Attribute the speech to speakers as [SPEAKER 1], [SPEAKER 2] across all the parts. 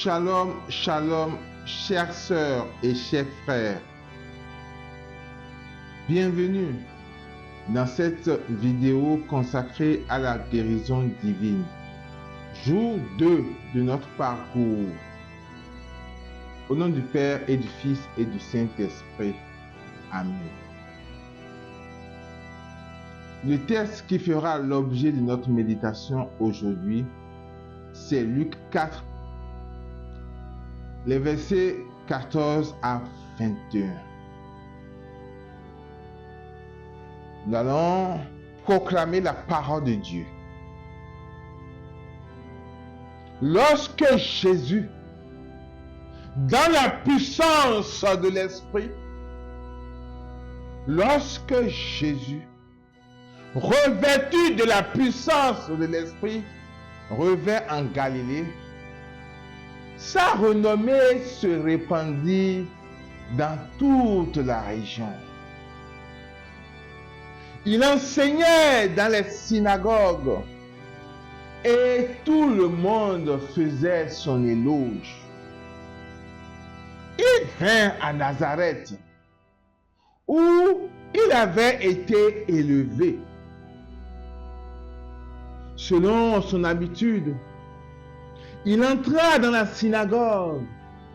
[SPEAKER 1] Shalom, shalom, chères sœurs et chers frères. Bienvenue dans cette vidéo consacrée à la guérison divine. Jour 2 de notre parcours. Au nom du Père et du Fils et du Saint-Esprit. Amen. Le texte qui fera l'objet de notre méditation aujourd'hui, c'est Luc 4, les versets 14 à 21. Nous allons proclamer la parole de Dieu. Lorsque Jésus, dans la puissance de l'Esprit, lorsque Jésus, revêtu de la puissance de l'Esprit, revint en Galilée, sa renommée se répandit dans toute la région. Il enseignait dans les synagogues et tout le monde faisait son éloge. Il vint à Nazareth où il avait été élevé. Selon son habitude, il entra dans la synagogue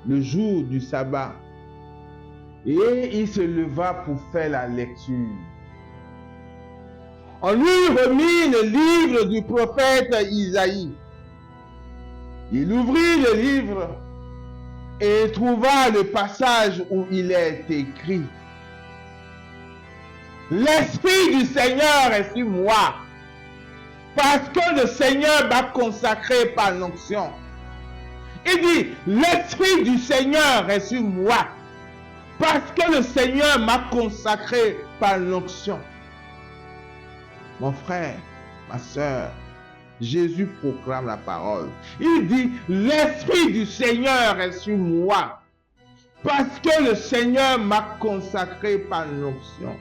[SPEAKER 1] le jour du sabbat et il se leva pour faire la lecture. On lui remit le livre du prophète Isaïe. Il ouvrit le livre et trouva le passage où il est écrit: L'Esprit du Seigneur est sur moi, parce que le Seigneur m'a consacré par l'onction. Il dit, l'Esprit du Seigneur est sur moi, parce que le Seigneur m'a consacré par l'onction. Mon frère, ma soeur, Jésus proclame la parole. Il dit, l'Esprit du Seigneur est sur moi, parce que le Seigneur m'a consacré par l'onction.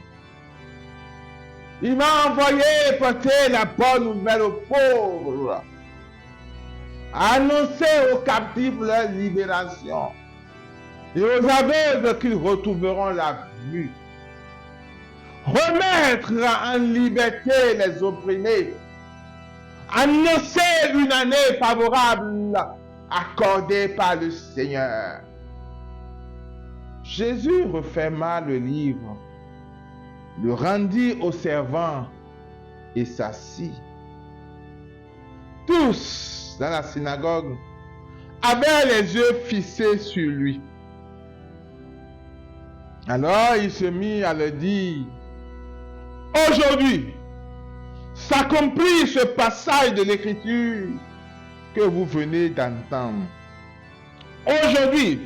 [SPEAKER 1] Il m'a envoyé porter la bonne nouvelle aux pauvres, annoncer aux captifs leur libération et aux aveugles qu'ils retrouveront la vue, remettre en liberté les opprimés, annoncer une année favorable accordée par le Seigneur. Jésus referma le livre, le rendit au servant et s'assit. Tous dans la synagogue avaient les yeux fixés sur lui. Alors il se mit à leur dire, aujourd'hui s'accomplit ce passage de l'Écriture que vous venez d'entendre. Aujourd'hui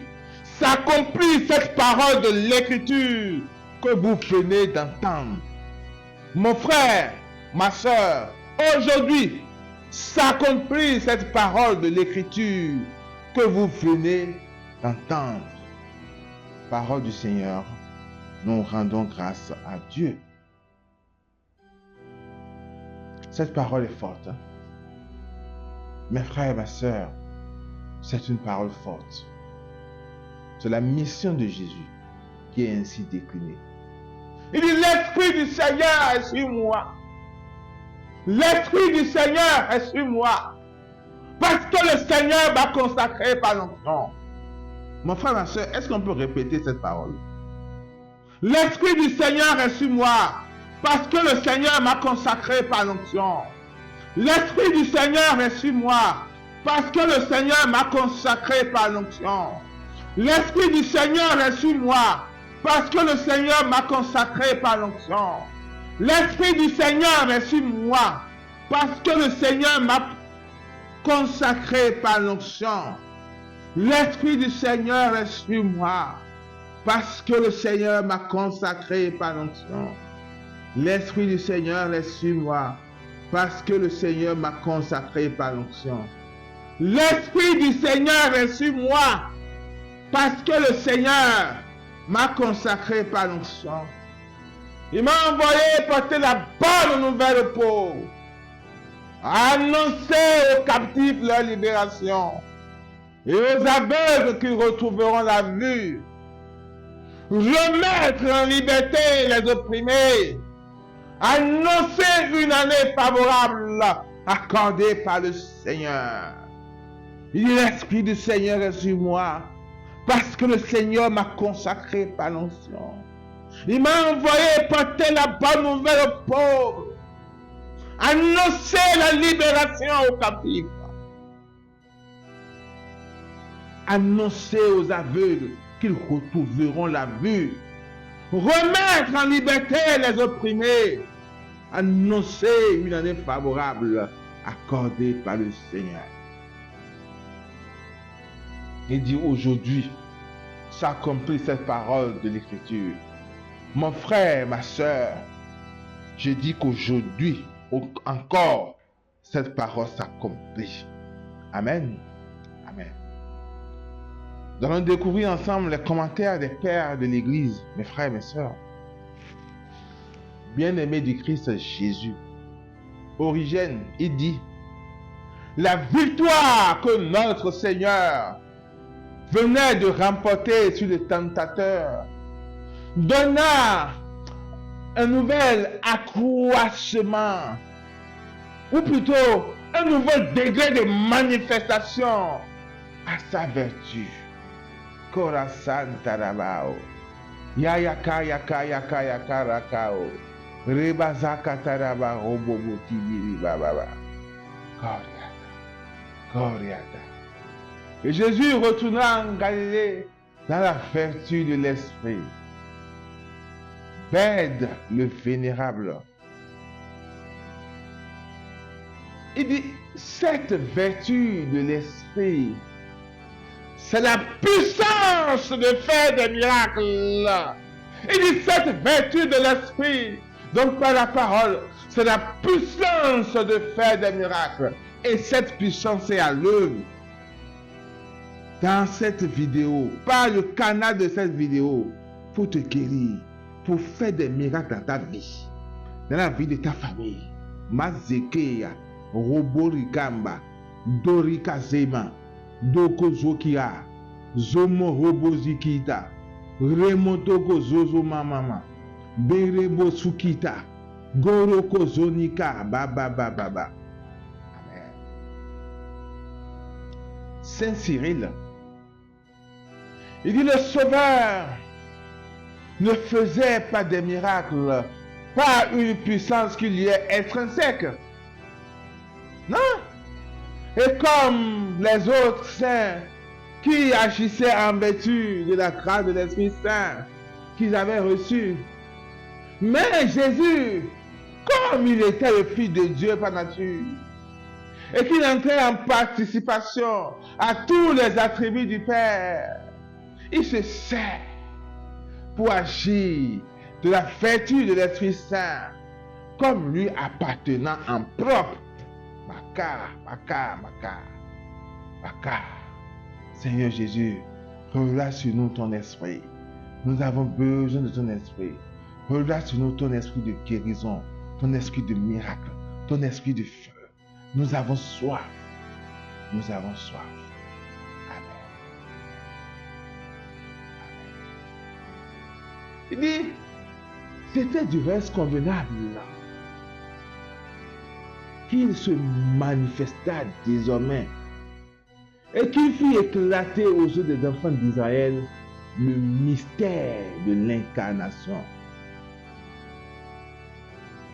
[SPEAKER 1] s'accomplit cette parole de l'Écriture que vous venez d'entendre. Mon frère, ma soeur, aujourd'hui s'accomplit cette parole de l'Écriture que vous venez d'entendre. Parole du Seigneur, nous rendons grâce à Dieu. Cette parole est forte. Mes frères et ma soeur, c'est une parole forte. C'est la mission de Jésus qui est ainsi déclinée. Il dit, l'Esprit du Seigneur est sur moi. L'Esprit du Seigneur est sur moi. Parce que le Seigneur m'a consacré par l'onction. Mon frère, ma soeur, est-ce qu'on peut répéter cette parole? L'Esprit du Seigneur est sur moi. Parce que le Seigneur m'a consacré par l'onction. L'Esprit du Seigneur est sur moi. Parce que le Seigneur m'a consacré par l'onction. L'Esprit du Seigneur est sur moi. Parce que le Seigneur m'a consacré par l'onction. L'Esprit du Seigneur est sur moi. Parce que le Seigneur m'a consacré par l'onction. L'Esprit du Seigneur est sur moi. Parce que le Seigneur m'a consacré par l'onction. L'Esprit du Seigneur est sur moi. Parce que le Seigneur m'a consacré par l'onction. L'Esprit du Seigneur est sur moi. Parce que le Seigneur m'a consacré par l'onction. Il m'a envoyé porter la bonne nouvelle aux pauvres, annoncer aux captifs leur libération et aux aveugles qu'ils retrouveront la vue. Remettre en liberté les opprimés. Annoncer une année favorable accordée par le Seigneur. Il dit, l'Esprit du Seigneur est sur moi, parce que le Seigneur m'a consacré par l'onction. Il m'a envoyé porter la bonne nouvelle aux pauvres, annoncer la libération aux captifs, annoncer aux aveugles qu'ils retrouveront la vue, remettre en liberté les opprimés, annoncer une année favorable accordée par le Seigneur. Il dit aujourd'hui, s'accomplit cette parole de l'Écriture. Mon frère, ma soeur, je dis qu'aujourd'hui, encore, cette parole s'accomplit. Amen. Amen. Nous allons découvrir ensemble les commentaires des pères de l'Église, mes frères et mes sœurs. Bien-aimé du Christ Jésus, Origène, il dit, la victoire que notre Seigneur venait de remporter sur le tentateur donna un nouvel accroissement, ou plutôt un nouvel degré de manifestation à sa vertu. Korasan tarabao, yayaka yaka yaka yaka rakao, rebazaka taraba roboboti biribababa, Coriata. Et Jésus retourna en Galilée dans la vertu de l'Esprit. Bède le vénérable. Il dit, cette vertu de l'Esprit, c'est la puissance de faire des miracles. Il dit, cette vertu de l'Esprit, donc par la parole, c'est la puissance de faire des miracles. Et cette puissance est à l'œuvre. Dans cette vidéo, par le canal de cette vidéo, pour te guérir, pour faire des miracles dans ta vie, dans la vie de ta famille. Mazekeya, Roborikamba, Dorikazema, Dokozokia, Zomo Robozikita, Remotoko Zozo Mama, Berebo Sukita, Goroko Zonika, Baba Baba. Amen. Saint Cyril, il dit, le Sauveur ne faisait pas des miracles par une puissance qui lui est intrinsèque. Non. Et comme les autres saints qui agissaient en vertu de la grâce de l'Esprit Saint qu'ils avaient reçue. Mais Jésus, comme il était le Fils de Dieu par nature, et qu'il entrait en participation à tous les attributs du Père, il se sert pour agir de la vertu de l'Esprit Saint comme lui appartenant en propre. Maka. Seigneur Jésus, relâche sur nous ton esprit. Nous avons besoin de ton esprit. Relâche sur nous ton esprit de guérison, ton esprit de miracle, ton esprit de feu. Nous avons soif. Nous avons soif. Il dit, c'était du reste convenable qu'il se manifesta désormais et qu'il fit éclater aux yeux des enfants d'Israël le mystère de l'incarnation.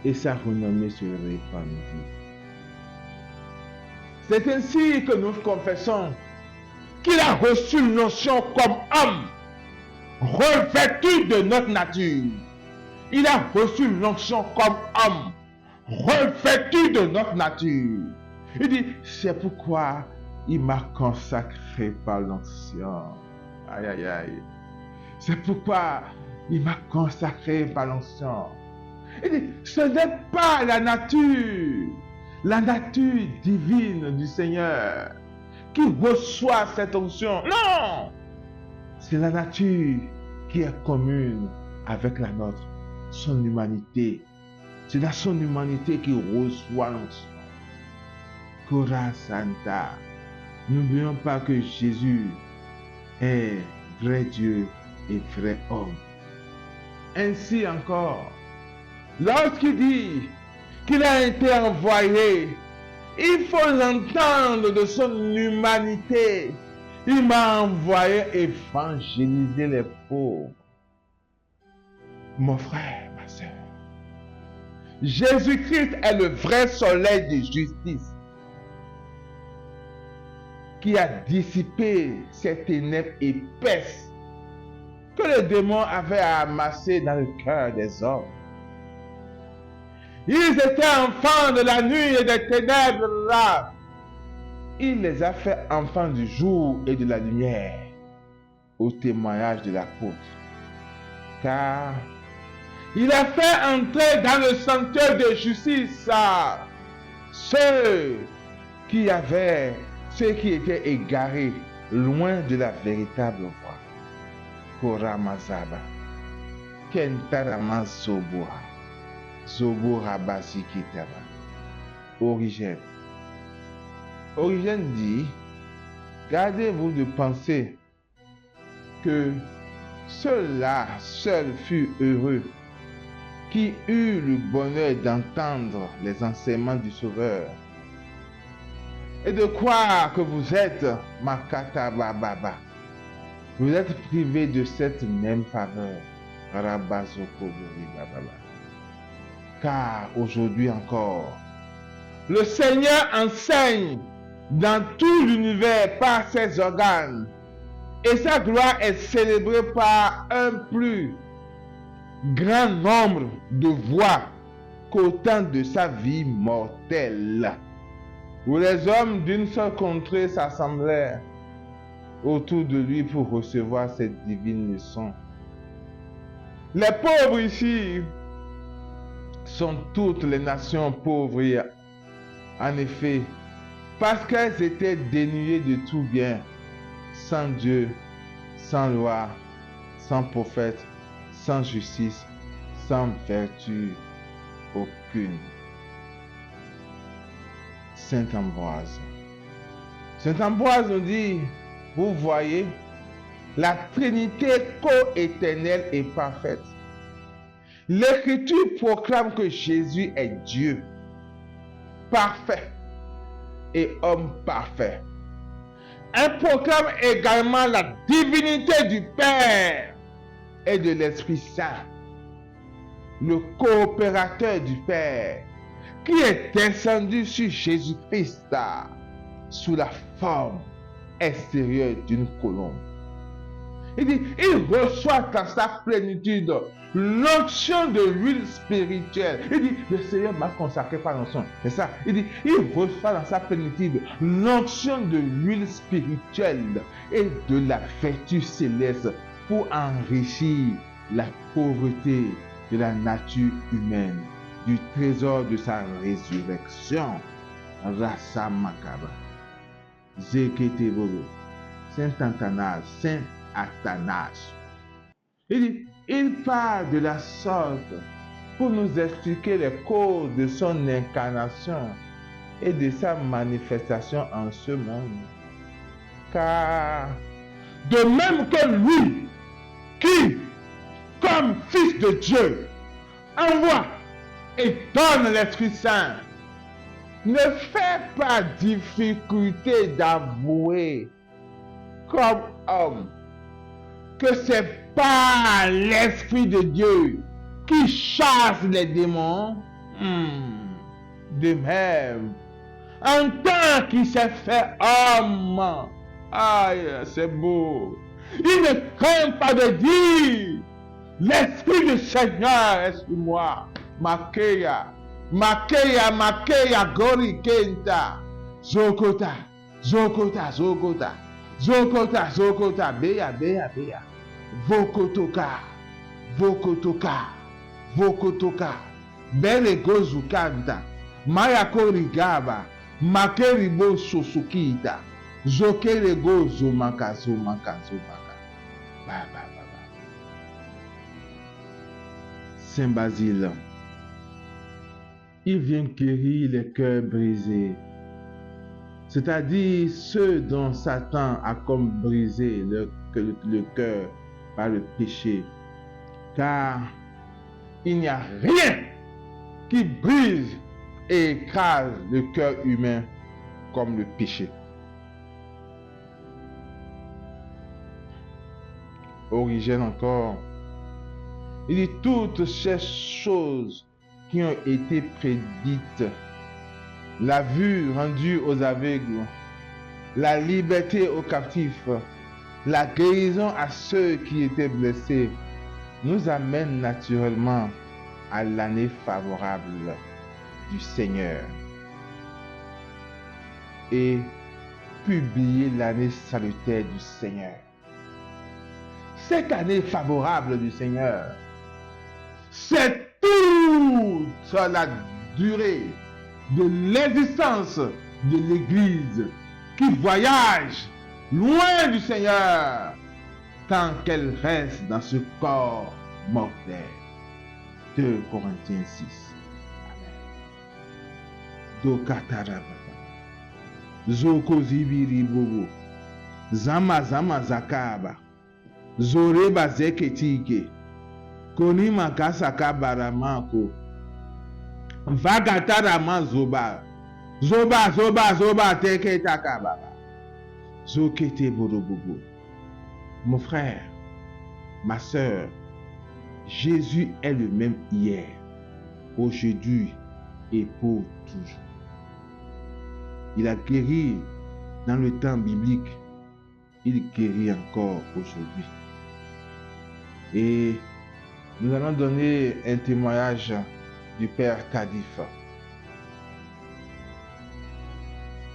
[SPEAKER 1] Et sa renommée se répandit. C'est ainsi que nous confessons qu'il a reçu une notion comme homme, revêtu de notre nature. Il a reçu l'onction comme homme, revêtu de notre nature. Il dit, c'est pourquoi il m'a consacré par l'onction. Aïe, aïe, aïe. C'est pourquoi il m'a consacré par l'onction. Il dit, ce n'est pas la nature divine du Seigneur qui reçoit cette onction. Non! C'est la nature qui est commune avec la nôtre, son humanité. C'est dans son humanité qu'il reçoit l'onction. Kora Santa, N'oublions pas que Jésus est vrai Dieu et vrai homme. Ainsi encore, lorsqu'il dit qu'il a été envoyé, il faut l'entendre de son humanité. Il m'a envoyé évangéliser les pauvres. Mon frère, ma soeur, Jésus-Christ est le vrai soleil de justice qui a dissipé ces ténèbres épaisses que les démons avaient amassées dans le cœur des hommes. Ils étaient enfants de la nuit et des ténèbres là. Il les a fait enfants du jour et de la lumière, au témoignage de l'apôtre. Car il a fait entrer dans le sanctuaire de justice ceux qui étaient égarés, loin de la véritable voie. Koramazaba, Kentarama Zobora, Zobora Basikitaba. Origène dit, gardez-vous de penser que ceux-là seuls furent heureux qui eurent le bonheur d'entendre les enseignements du Sauveur et de croire que vous êtes Makatabababa. Vous êtes privés de cette même faveur. Car aujourd'hui encore, le Seigneur enseigne dans tout l'univers par ses organes et sa gloire est célébrée par un plus grand nombre de voix qu'au temps de sa vie mortelle, où les hommes d'une seule contrée s'assemblèrent autour de lui pour recevoir cette divine leçon. Les pauvres ici sont toutes les nations pauvres, en effet, parce qu'elles étaient dénuées de tout bien, sans Dieu, sans loi, sans prophète, sans justice, sans vertu aucune. Saint Ambroise. Saint Ambroise nous dit, vous voyez, la Trinité co-éternelle et parfaite. L'Écriture proclame que Jésus est Dieu, parfait et homme parfait. Elle proclame également la divinité du Père et de l'Esprit Saint, le coopérateur du Père, qui est descendu sur Jésus-Christ sous la forme extérieure d'une colombe. Il dit, il reçoit dans sa plénitude l'onction de l'huile spirituelle. Il dit, le Seigneur m'a consacré par l'onction. C'est ça. Il dit, il reçoit dans sa plénitude l'onction de l'huile spirituelle et de la vertu céleste pour enrichir la pauvreté de la nature humaine, du trésor de sa résurrection. Rasa Makaba. Zeketeboro. Saint Athanase. Saint Athanase. Il dit, il parle de la sorte pour nous expliquer les causes de son incarnation et de sa manifestation en ce monde. Car de même que lui, qui, comme Fils de Dieu, envoie et donne l'Esprit Saint, ne fait pas difficulté d'avouer comme homme que c'est pas l'Esprit de Dieu qui chasse les démons. De même, en tant qu'il s'est fait homme, aïe, c'est beau, il ne craint pas de dire, l'Esprit du Seigneur est sur moi. Makeya, Makeya, Makeya, Gori Kenta, Zokota, Zokota, Zokota, Zokota, Zokota, Beya, Beya, Beya, Vokotoka, Vokotoka, Vokotoka, Bele Gozukanta, Mayakori Gaba, Makeribo Sosukita, Zokere Gozo Maka, Zomaka, Zomaka, Ba, ba, ba, ba. Saint Basile, il vient guérir les cœurs brisés. c'est-à-dire ceux dont Satan a comme brisé le cœur par le péché. Car il n'y a rien qui brise et écrase le cœur humain comme le péché. Origène encore, il dit toutes ces choses qui ont été prédites, la vue rendue aux aveugles, la liberté aux captifs, la guérison à ceux qui étaient blessés, nous amène naturellement à l'année favorable du Seigneur et publier l'année salutaire du Seigneur. Cette année favorable du Seigneur, c'est toute la durée de l'existence de l'Église qui voyage loin du Seigneur tant qu'elle reste dans ce corps mortel. 2 Corinthiens 6. Dokatarababa. Zoko zibiri bobo. Zama zama zakaba. Zoreba zeketike. Koni makasaka baramako. Vagatarama zoba. Zoba zoba zoba teke takababa. Zokete borobobo. Mon frère, ma soeur, Jésus est le même hier, aujourd'hui et pour toujours. Il a guéri dans le temps biblique, il guérit encore aujourd'hui. Et nous allons donner un témoignage du Père Kadif.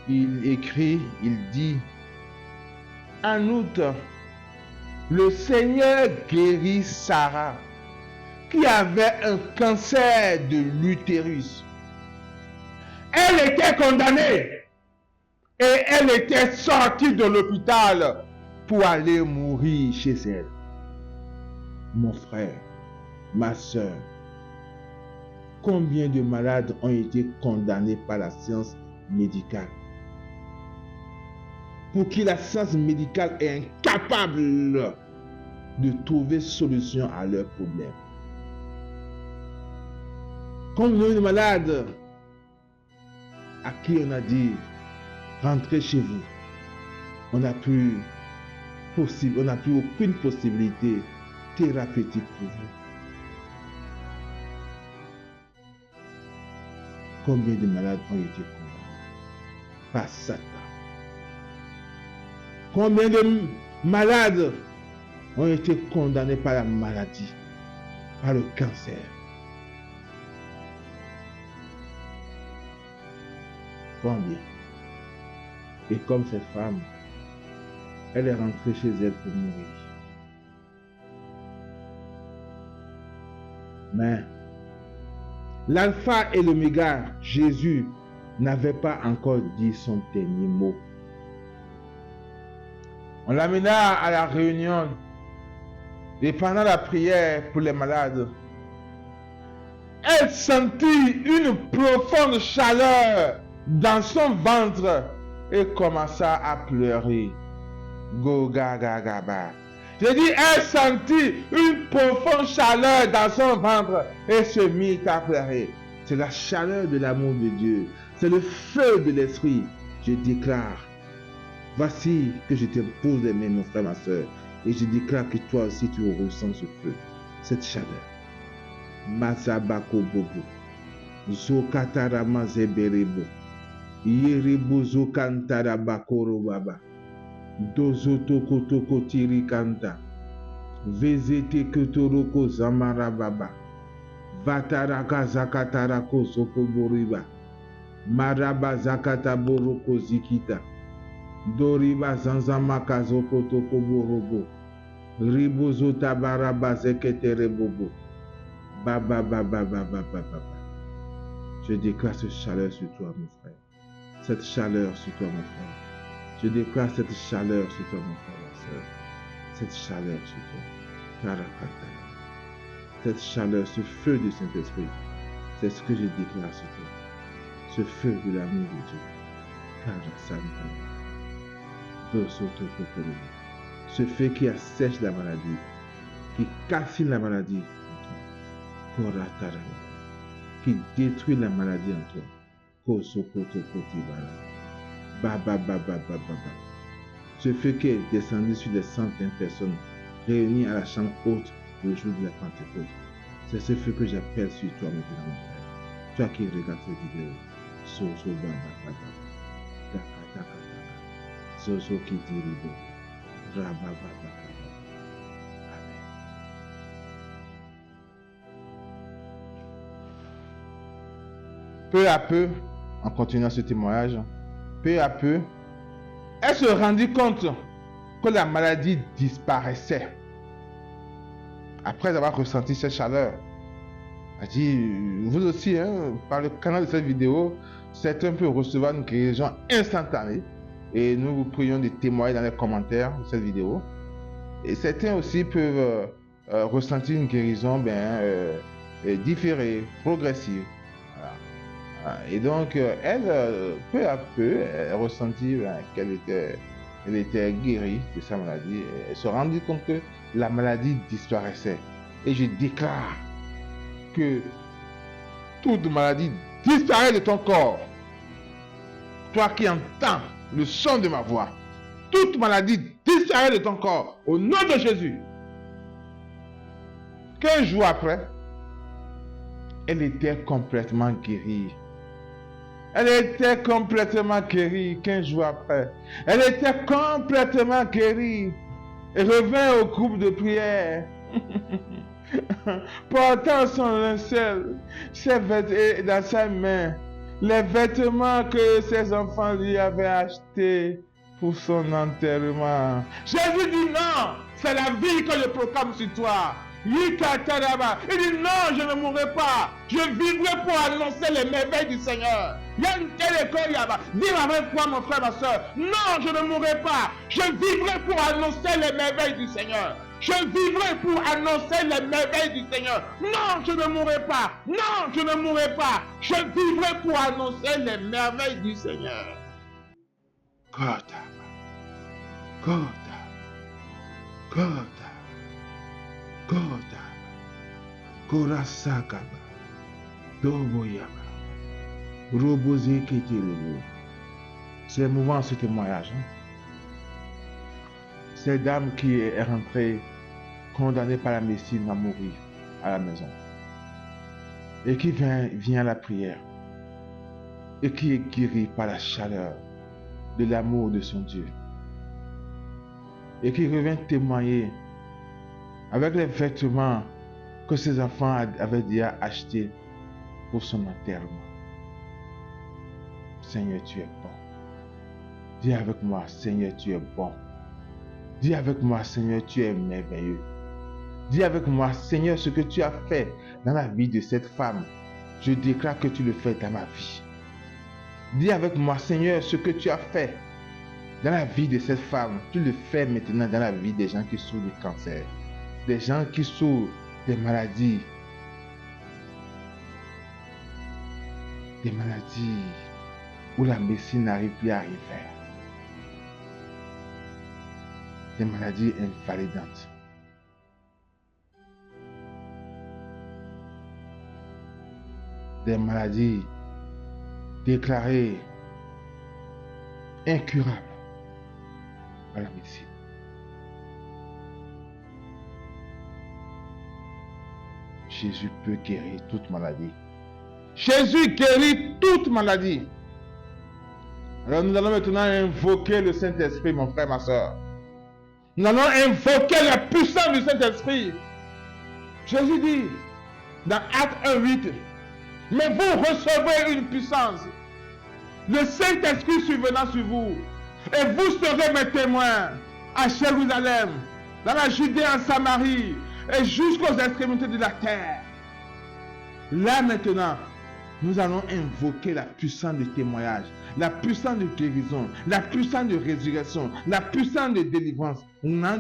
[SPEAKER 1] Il écrit, il dit, en août, le Seigneur guérit Sarah, qui avait un cancer de l'utérus. Elle était condamnée et elle était sortie de l'hôpital pour aller mourir chez elle. Mon frère, ma soeur, combien de malades ont été condamnés par la science médicale pour qui la science médicale est incapable de trouver solution à leurs problèmes. Combien de malades à qui on a dit rentrez chez vous, on n'a plus aucune possibilité thérapeutique pour vous. Combien de malades ont été condamnés par Satan? Combien de malades ont été condamnés par la maladie, par le cancer? Combien? Et comme cette femme, elle est rentrée chez elle pour mourir. Mais l'alpha et l'oméga, Jésus, n'avait pas encore dit son dernier mot. On l'amena à la réunion et pendant la prière pour les malades, elle sentit une profonde chaleur dans son ventre et commença à pleurer. Go ga ga ga ba. J'ai dit, elle sentit une profonde chaleur dans son ventre et se mit à pleurer. C'est la chaleur de l'amour de Dieu. C'est le feu de l'esprit. Je déclare, voici que je te pose les mains, mon frère, ma soeur, et je déclare que toi aussi tu ressens ce feu, cette chaleur. Masabako bobo. Zokatarama zeberebo. Yerebo zokantarabakoro baba. Dozotoko toko tirikanta. Vezete kotoroko zamara baba. Vataraka zakatarako zokoboriba. Maraba zakata boroko zikita. Doriba zanzamaka zokotoko borobo. Ribozo tabaraba zeketere bobo. Baba baba baba baba. Je déclare cette chaleur sur toi, mon frère. Cette chaleur sur toi, mon frère. Je déclare cette chaleur sur toi, mon frère, ma soeur. Cette chaleur sur toi. Karakata. Cette chaleur, ce feu du Saint-Esprit. C'est ce que je déclare sur toi. Ce feu de l'amour de Dieu. Ce feu qui assèche la maladie, qui calcine la maladie en toi, qui détruit la maladie en toi. Ce feu qui est descendu sur des centaines de personnes réunies à la chambre haute le jour de la Pentecôte. C'est ce feu que j'appelle sur toi maintenant, mon frère. Toi qui regardes cette vidéo. Soso qui diribo. Amen. Peu à peu, en continuant ce témoignage, peu à peu, elle se rendit compte que la maladie disparaissait. Après avoir ressenti cette chaleur, elle dit, vous aussi, par le canal de cette vidéo, certains peuvent recevoir une guérison instantanée. Et nous vous prions de témoigner dans les commentaires de cette vidéo. Et certains aussi peuvent ressentir une guérison différée, progressive. Voilà. Et donc, elle, peu à peu, elle ressentit qu'elle était guérie de sa maladie. Elle se rendit compte que la maladie disparaissait. Et je déclare que toute maladie disparaît de ton corps. Toi qui entends le son de ma voix, toute maladie disparaît de ton corps au nom de Jésus. 15 jours après, elle était complètement guérie. Elle était complètement guérie 15 jours après. Elle était complètement guérie. Elle revint au groupe de prière. Portant son linceul, dans sa main, les vêtements que ses enfants lui avaient achetés pour son enterrement. Jésus dit non, c'est la vie que je proclame sur toi. Il dit non, je ne mourrai pas. Je vivrai pour annoncer les merveilles du Seigneur. Il y a une telle école là-bas. Dis avec moi, mon frère, ma soeur. Non, je ne mourrai pas. Je vivrai pour annoncer les merveilles du Seigneur. Je vivrai pour annoncer les merveilles du Seigneur. Non, je ne mourrai pas. Non, je ne mourrai pas. Je vivrai pour annoncer les merveilles du Seigneur. C'est émouvant ce témoignage. Cette dame qui est rentrée condamnée par la médecine à mourir à la maison et qui vient à la prière et qui est guérie par la chaleur de l'amour de son Dieu et qui revient témoigner avec les vêtements que ses enfants avaient déjà achetés pour son enterrement. Seigneur, tu es bon. Dis avec moi, Seigneur, tu es bon. Dis avec moi, Seigneur, tu es merveilleux. Dis avec moi, Seigneur, ce que tu as fait dans la vie de cette femme, je déclare que tu le fais dans ma vie. Dis avec moi, Seigneur, ce que tu as fait dans la vie de cette femme, tu le fais maintenant dans la vie des gens qui souffrent du cancer, des gens qui souffrent des maladies où la médecine n'arrive plus à rien faire. Des maladies invalidantes. Des maladies déclarées incurables par la médecine. Jésus peut guérir toute maladie. Jésus guérit toute maladie. Alors nous allons maintenant invoquer le Saint-Esprit, mon frère, ma soeur. Nous allons invoquer la puissance du Saint-Esprit. Jésus dit dans Actes 1:8, mais vous recevez une puissance. Le Saint-Esprit survenant sur vous. Et vous serez mes témoins à Jérusalem, dans la Judée, en Samarie, et jusqu'aux extrémités de la terre. Là maintenant, nous allons invoquer la puissance du témoignage, la puissance de guérison, la puissance de résurrection, la puissance de délivrance, la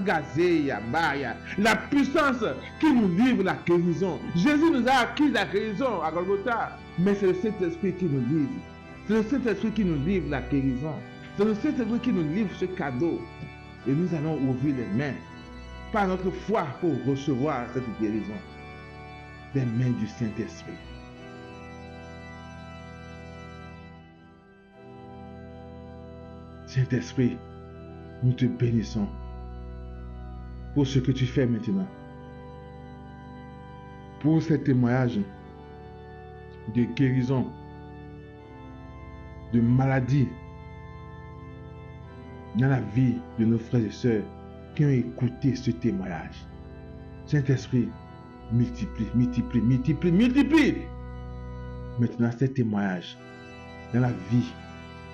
[SPEAKER 1] puissance qui nous livre la guérison. Jésus nous a acquis la guérison à Golgotha, mais c'est le Saint-Esprit qui nous livre. C'est le Saint-Esprit qui nous livre la guérison. C'est le Saint-Esprit qui nous livre ce cadeau. Et nous allons ouvrir les mains par notre foi pour recevoir cette guérison des mains du Saint-Esprit. Saint-Esprit, nous te bénissons pour ce que tu fais maintenant. Pour ces témoignages de guérison, de maladie dans la vie de nos frères et sœurs qui ont écouté ce témoignage. Saint-Esprit, multiplie maintenant ces témoignages dans la vie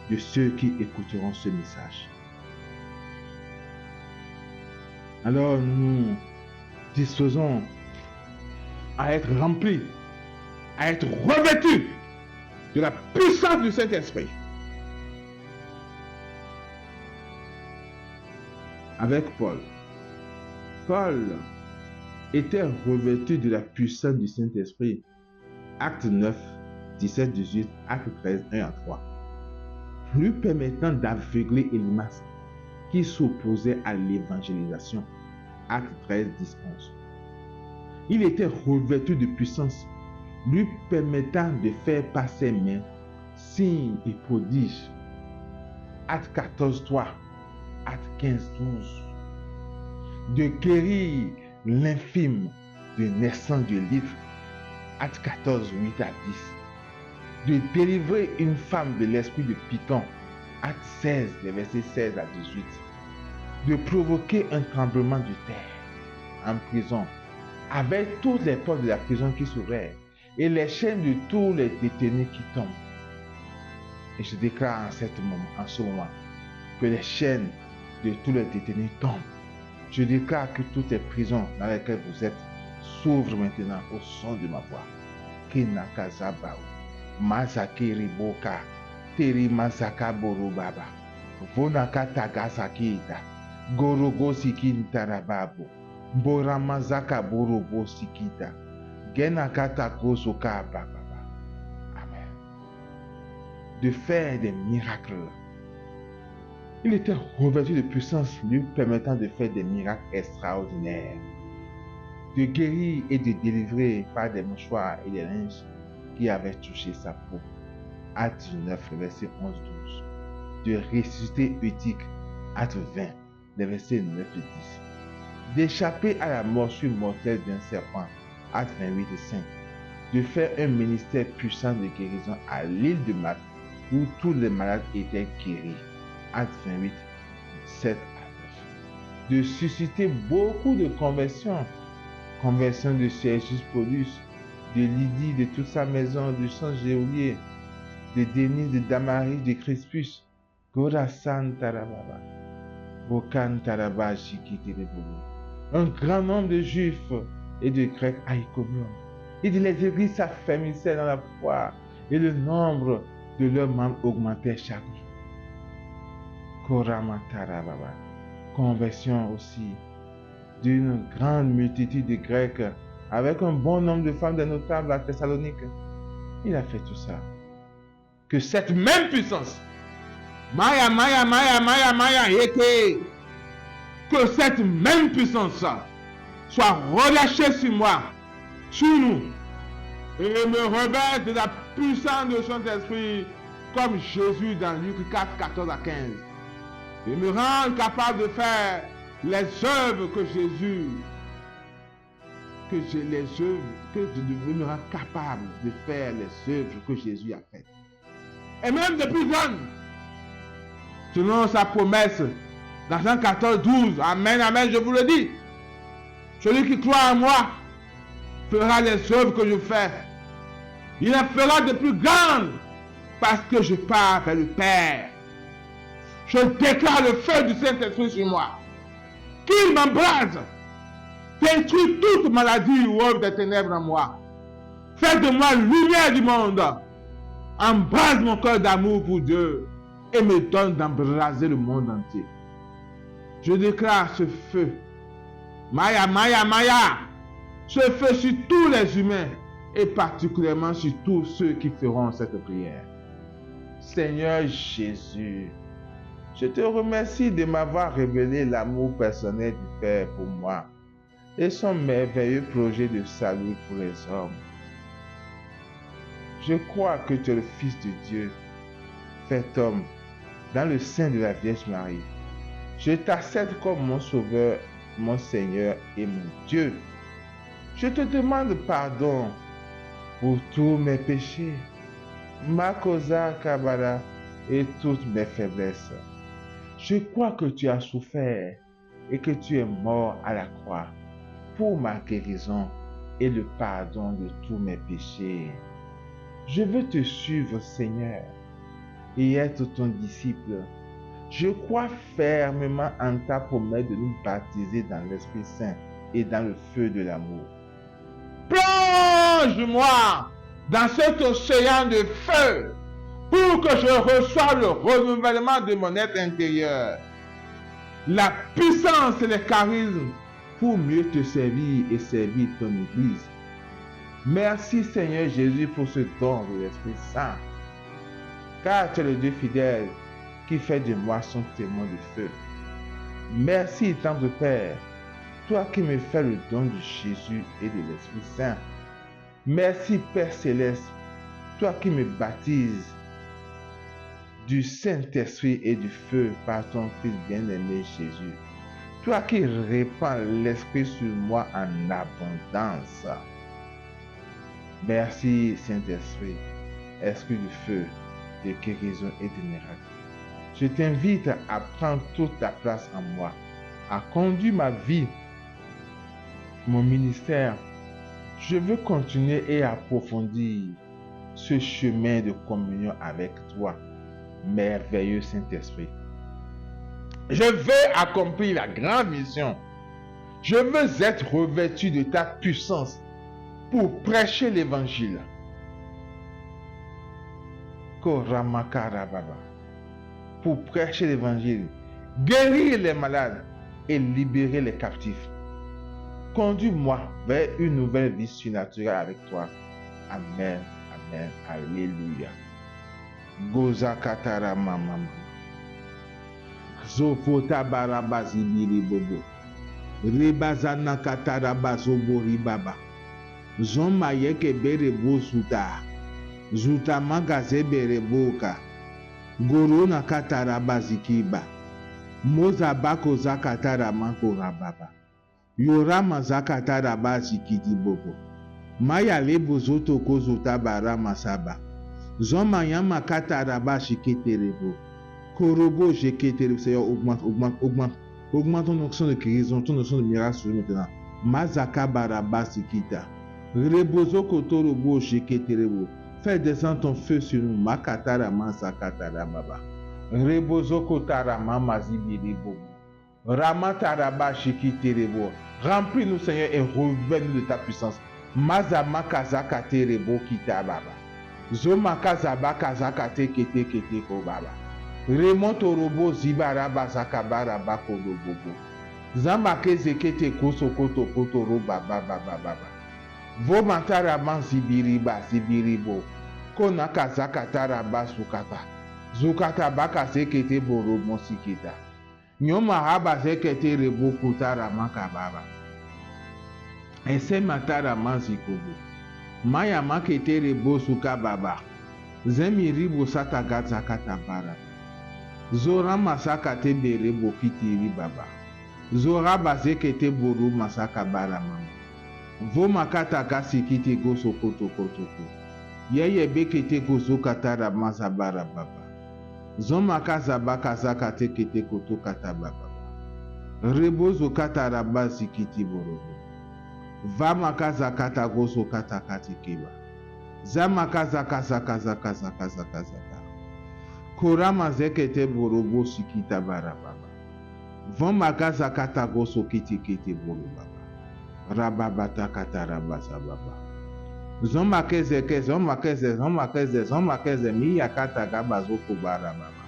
[SPEAKER 1] de ceux qui écouteront ce message. Alors nous disposons à être remplis, à être revêtus de la puissance du Saint-Esprit. Avec Paul était revêtu de la puissance du Saint-Esprit. Acte 9, 17, 18, Acte 13, 1 à 3. Lui permettant d'aveugler Élymas qui s'opposait à l'évangélisation. Acte 13, 10, 11. Il était revêtu de puissance, lui permettant de faire par ses mains signes et prodiges. Acte 14, 3, Acte 15, 12. De guérir l'infime de naissance de livre. Acte 14, 8 à 10. De délivrer une femme de l'esprit de Python. Acte 16, les versets 16 à 18. De provoquer un tremblement de terre en prison, avec toutes les portes de la prison qui s'ouvraient et les chaînes de tous les détenus qui tombent. Et je déclare en ce moment que les chaînes de tous les détenus tombent. Je déclare que toutes les prisons dans lesquelles vous êtes s'ouvrent maintenant au son de ma voix. Kinakazabao, Mazakiri Boka, Teri Mazaka Borobaba, Vonaka Tagasakita, Gorogo Sikin Tarababo, Boramazaka Borobo Sikita, Genakata Gosoka Bababa. Amen. De faire des miracles. Il était revêtu de puissance lui permettant de faire des miracles extraordinaires, de guérir et de délivrer par des mouchoirs et des linges qui avaient touché sa peau. Acte 9, verset 11-12. De ressusciter Eutyche. Acte 20, les versets 9 et 10. D'échapper à la morsure mortelle d'un serpent. Acte 28 et 5. De faire un ministère puissant de guérison à l'île de Malte où tous les malades étaient guéris. Acte 28, 7 à 9. De susciter beaucoup de conversions. Conversion de Sergius Paulus, de Lydie, de toute sa maison, de son geôlier, de Denise, de Damaris, de Crispus, Gorasan Tarababa, Bokan Taraba, un grand nombre de Juifs et de Grecs à Iconium. Et de les églises s'affermissaient dans la foi, et le nombre de leurs membres augmentait chaque jour. Koramatarababa. Conversion aussi d'une grande multitude de Grecs avec un bon nombre de femmes des notables à Thessalonique. Il a fait tout ça. Que cette même puissance, que cette même puissance soit relâchée sur moi, sur nous, et me revête de la puissance de son esprit, comme Jésus dans Luc 4, 14 à 15. Et me rendre capable de faire les œuvres que Jésus, que je me rends capable de faire les œuvres que Jésus a faites. Et même de plus grandes, selon sa promesse, dans Jean 14, 12, Amen, Amen, je vous le dis. Celui qui croit en moi fera les œuvres que je fais. Il en fera de plus grandes parce que je pars vers le Père. Je déclare le feu du Saint-Esprit sur moi. Qu'il m'embrase. Détruis toute maladie ou œuvre des ténèbres en moi. Fais de moi lumière du monde. Embrase mon cœur d'amour pour Dieu et me donne d'embraser le monde entier. Je déclare ce feu. Maya, Maya, Maya. Ce feu sur tous les humains et particulièrement sur tous ceux qui feront cette prière. Seigneur Jésus, je te remercie de m'avoir révélé l'amour personnel du Père pour moi et son merveilleux projet de salut pour les hommes. Je crois que tu es le Fils de Dieu, fait homme, dans le sein de la Vierge Marie. Je t'accepte comme mon Sauveur, mon Seigneur et mon Dieu. Je te demande pardon pour tous mes péchés, ma causa kabala et toutes mes faiblesses. Je crois que tu as souffert et que tu es mort à la croix pour ma guérison et le pardon de tous mes péchés. Je veux te suivre, Seigneur, et être ton disciple. Je crois fermement en ta promesse de nous baptiser dans l'Esprit Saint et dans le feu de l'amour. Plonge-moi dans cet océan de feu pour que je reçoive le renouvellement de mon être intérieur, la puissance et les charismes pour mieux te servir et servir ton Église. Merci Seigneur Jésus pour ce don de l'Esprit Saint, car tu es le Dieu fidèle qui fait de moi son témoin de feu. Merci tendre Père, toi qui me fais le don de Jésus et de l'Esprit Saint. Merci Père Céleste, toi qui me baptises du Saint-Esprit et du feu par ton Fils bien-aimé Jésus. Toi qui répands l'Esprit sur moi en abondance. Merci Saint-Esprit, Esprit du feu, de guérison et de miracle. Je t'invite à prendre toute ta place en moi, à conduire ma vie, mon ministère. Je veux continuer et approfondir ce chemin de communion avec toi, merveilleux Saint-Esprit. Je veux accomplir la grande mission. Je veux être revêtu de ta puissance pour prêcher l'évangile. Pour prêcher l'évangile, guérir les malades et libérer les captifs. Conduis-moi vers une nouvelle vie surnaturelle avec toi. Amen, amen, alléluia. Goza katara mama. Zofota barabazi biri bobo. Rebazana katara bazobo ribaba. Zoma yeke bere bosuta. Zuta magaze bere boka. Gorona katara bazikiba. Moza bako zakatara manko rababa. Yorama zakatara bazikiti bobo. Maya lebo zoto kozota barama saba. Zoma yama katara bashiketerebo. Korobo jeketerebo. Seigneur, augmente ton onction de guérison, ton onction de miracle maintenant. Mazaka baraba sikita. Rebozo kotorobo jeketerebo. Fais descendre ton feu sur nous. Makatara mazakatara baba. Rebozo kotara mamazibiri bobo. Ramataraba shikiterebo. Remplis-nous, Seigneur, et revêt-nous de ta puissance. Mazama kazaka terebo kita baba. Zoma kazaba kazaka te kete kete ko baba. Remonte robo zibara bazaka bara bako robobo. Zamba keze kete koso koto koto roba baba baba. Vomantara man zibiriba zibiribo. Kona kazaka taraba sukata. Zukata baka sekete boro monsikita. Nyoma haba sekete rebo kutara makababa. Ese matara manzikobo. Maya makete rebo suka baba. Zemi ribo sata gaza katabara. Zora masaka te berebo kitiri baba. Zora bazekete boro masaka bara mama. Voma kata gasi kite goso koto kotoko. Yeye bekete goso katara mazabara baba. Zoma kaza baka zakate kete koto kata baba. Rebozo katara bazi kiti borobo. Vama kaza kata goso kata kati kiba. Zama kaza kaza kaza kaza kaza kaza. Korama zekete borobo sikita bara baba. Vama kaza kata goso kiti kiti boro baba. Rababata kata rabasa baba. Zoma keze keze zoma keze zoma keze zoma keze miya kata gabazo kubara baba.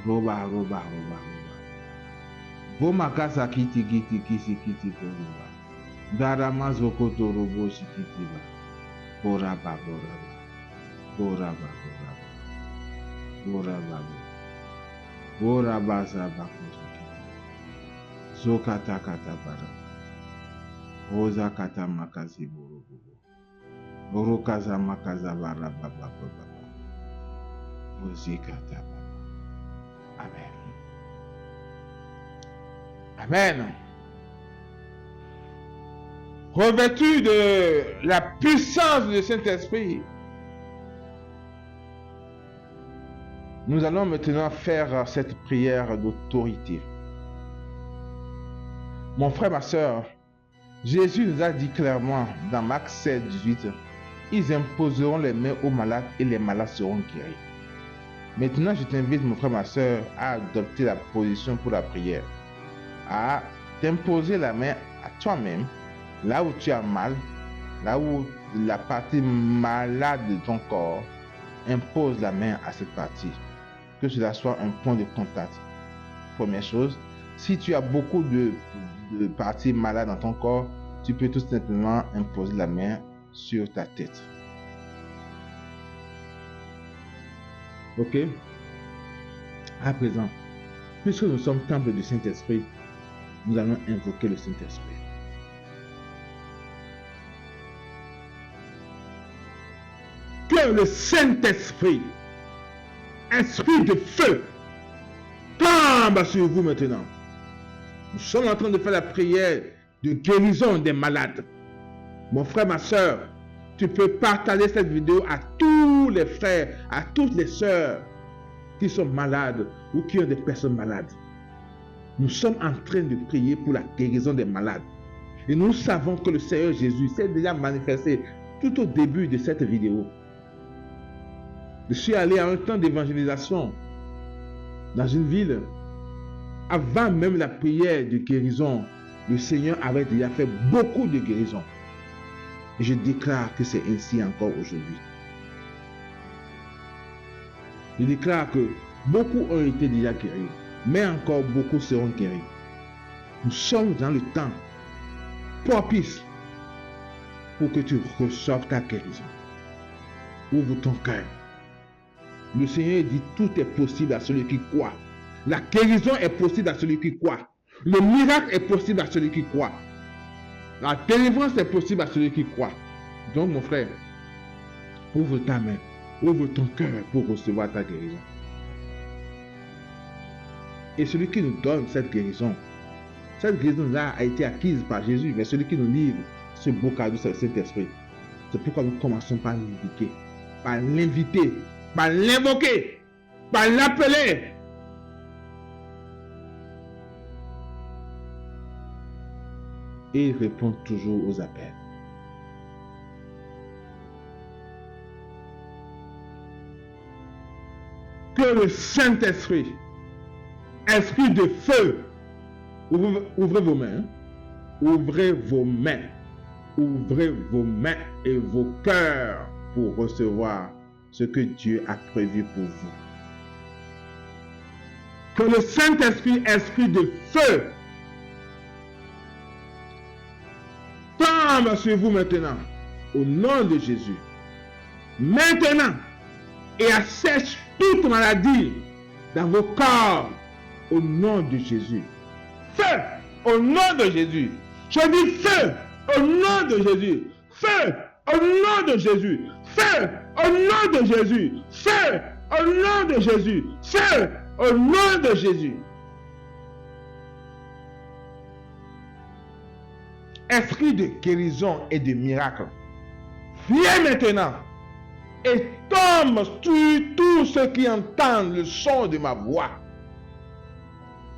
[SPEAKER 1] Roba roba roba roba. Voma kaza kiti kiti kisi kiti boroba. Darama zokoto robo sikitiba. Boraba boraba. Boraba boraba. Borababu. Borabaza bakuzuki. Zokata kata bara. Rosa kata makazi borobobo. Borokaza makaza bara baba baba. Rosika baba. Amen. Amen. Revêtu de la puissance du Saint-Esprit, nous allons maintenant faire cette prière d'autorité. Mon frère, ma soeur, Jésus nous a dit clairement dans Marc 7, 18, ils imposeront les mains aux malades et les malades seront guéris. Maintenant, je t'invite, mon frère, ma soeur, à adopter la position pour la prière, à t'imposer la main à toi-même, là où tu as mal, là où la partie malade de ton corps, impose la main à cette partie, que cela soit un point de contact. Première chose, si tu as beaucoup de parties malades dans ton corps, tu peux tout simplement imposer la main sur ta tête. Ok? À présent, puisque nous sommes temple du Saint-Esprit, nous allons invoquer le Saint-Esprit. Que le Saint-Esprit, esprit de feu, tombe sur vous maintenant. Nous sommes en train de faire la prière de guérison des malades. Mon frère, ma soeur, tu peux partager cette vidéo à tous les frères, à toutes les sœurs qui sont malades ou qui ont des personnes malades. Nous sommes en train de prier pour la guérison des malades. Et nous savons que le Seigneur Jésus s'est déjà manifesté tout au début de cette vidéo. Je suis allé à un temps d'évangélisation dans une ville. Avant même la prière de guérison, le Seigneur avait déjà fait beaucoup de guérisons. Et je déclare que c'est ainsi encore aujourd'hui. Je déclare que beaucoup ont été déjà guéris, mais encore beaucoup seront guéris. Nous sommes dans le temps propice pour que tu reçoives ta guérison. Ouvre ton cœur. Le Seigneur dit tout est possible à celui qui croit. La guérison est possible à celui qui croit. Le miracle est possible à celui qui croit. La délivrance est possible à celui qui croit. Donc mon frère, ouvre ta main, ouvre ton cœur pour recevoir ta guérison. Et celui qui nous donne cette guérison-là a été acquise par Jésus, mais celui qui nous livre ce beau cadeau, c'est le Saint-Esprit. C'est pourquoi nous commençons par l'inviter, par l'invoquer, par l'appeler. Et il répond toujours aux appels. Que le Saint-Esprit, esprit de feu, ouvrez vos mains, ouvrez vos mains, ouvrez vos mains et vos cœurs pour recevoir ce que Dieu a prévu pour vous. Que le Saint-Esprit, esprit de feu, tombe sur vous maintenant, au nom de Jésus. Maintenant, et assèche toute maladie dans vos corps, au nom de Jésus. Feu, au nom de Jésus. Je dis feu, au nom de Jésus. Feu, au nom de Jésus. Feu, au nom de Jésus. Feu, au nom de Jésus. Feu, au nom de Jésus. Esprit de guérison et de miracle, viens maintenant et tombe sur tous ceux qui entendent le son de ma voix.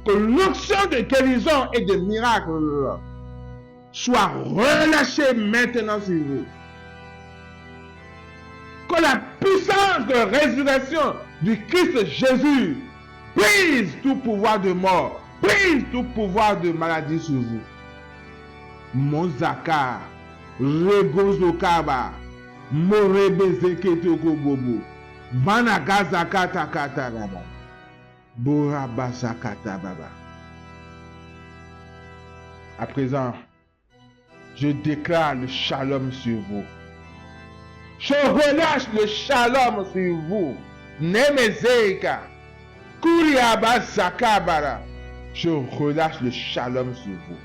[SPEAKER 1] Que l'onction de guérison et de miracle soit relâchée maintenant sur vous. Que la puissance de résurrection du Christ Jésus brise tout pouvoir de mort, brise tout pouvoir de maladie sur vous. Mozaka, Regozokaba, Morebezeketokobobo, Vanagazakatakatagaba, Borabasakatababa. À présent, je déclare le shalom sur vous. Je relâche le shalom sur vous. Nemezeka, Kuriaba Zakabara. Je relâche le shalom sur vous.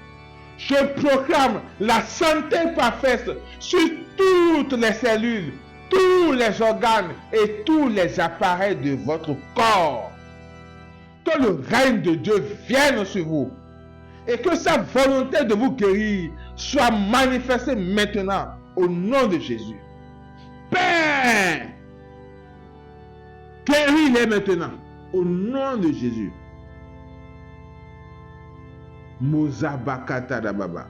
[SPEAKER 1] Je proclame la santé parfaite sur toutes les cellules, tous les organes et tous les appareils de votre corps. Que le règne de Dieu vienne sur vous et que sa volonté de vous guérir soit manifestée maintenant au nom de Jésus. Père, guéris-les maintenant au nom de Jésus. Mozabakata da baba.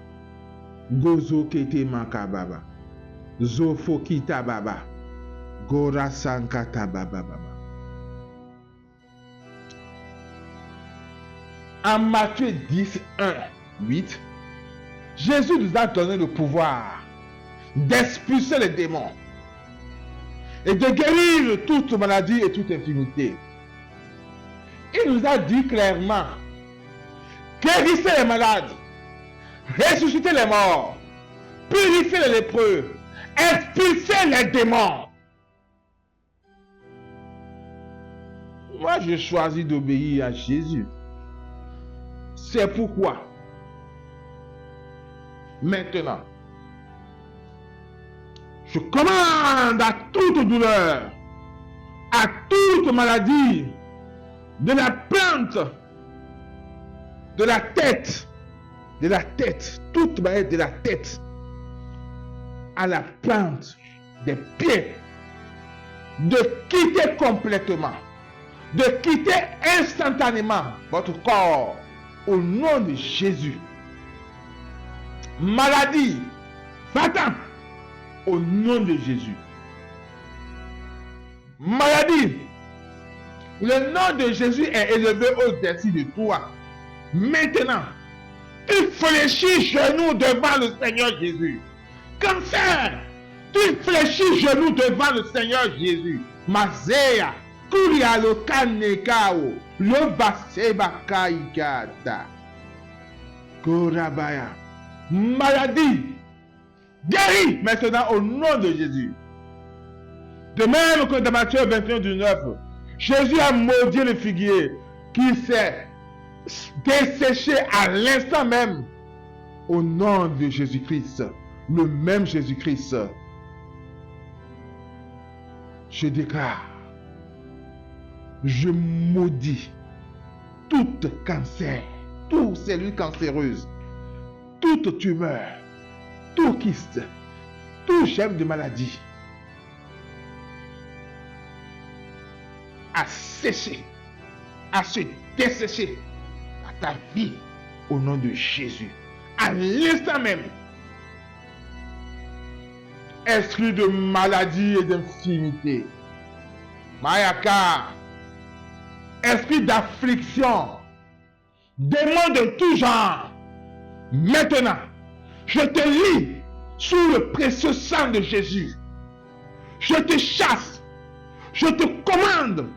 [SPEAKER 1] Gozo kete makababa. Zofo kita baba. Gora sankata baba baba. En Matthieu 10, 1, 8, Jésus nous a donné le pouvoir d'expulser les démons et de guérir toute maladie et toute infirmité. Il nous a dit clairement: guérissez les malades, ressuscitez les morts, purifiez les lépreux, expulsez les démons. Moi, j'ai choisi d'obéir à Jésus. C'est pourquoi, maintenant, je commande à toute douleur, à toute maladie, de la plante, de la tête, toute maladie de la tête, à la plante des pieds, de quitter complètement, de quitter instantanément votre corps au nom de Jésus. Maladie, va-t'en au nom de Jésus. Maladie, le nom de Jésus est élevé au-dessus de toi. Maintenant, tu fléchis genoux devant le Seigneur Jésus. Cancer, tu fléchis genoux devant le Seigneur Jésus. Mazéa, Kuria lo kanekao, lo baseba kaikata. Korabaya. Maladie, guéris maintenant au nom de Jésus. De même que dans Matthieu 21, 19, Jésus a maudit le figuier qui s'est desséché à l'instant même. Au nom de Jésus-Christ, le même Jésus-Christ, je déclare, je maudis tout cancer, toute cellule cancéreuse, toute tumeur, tout kyste, tout germe de maladie à sécher, à se dessécher à ta vie au nom de Jésus. À l'instant même, esprit de maladie et d'infirmité, Mayaka, esprit d'affliction, démon de tout genre, maintenant, je te lie sous le précieux sang de Jésus. Je te chasse, je te commande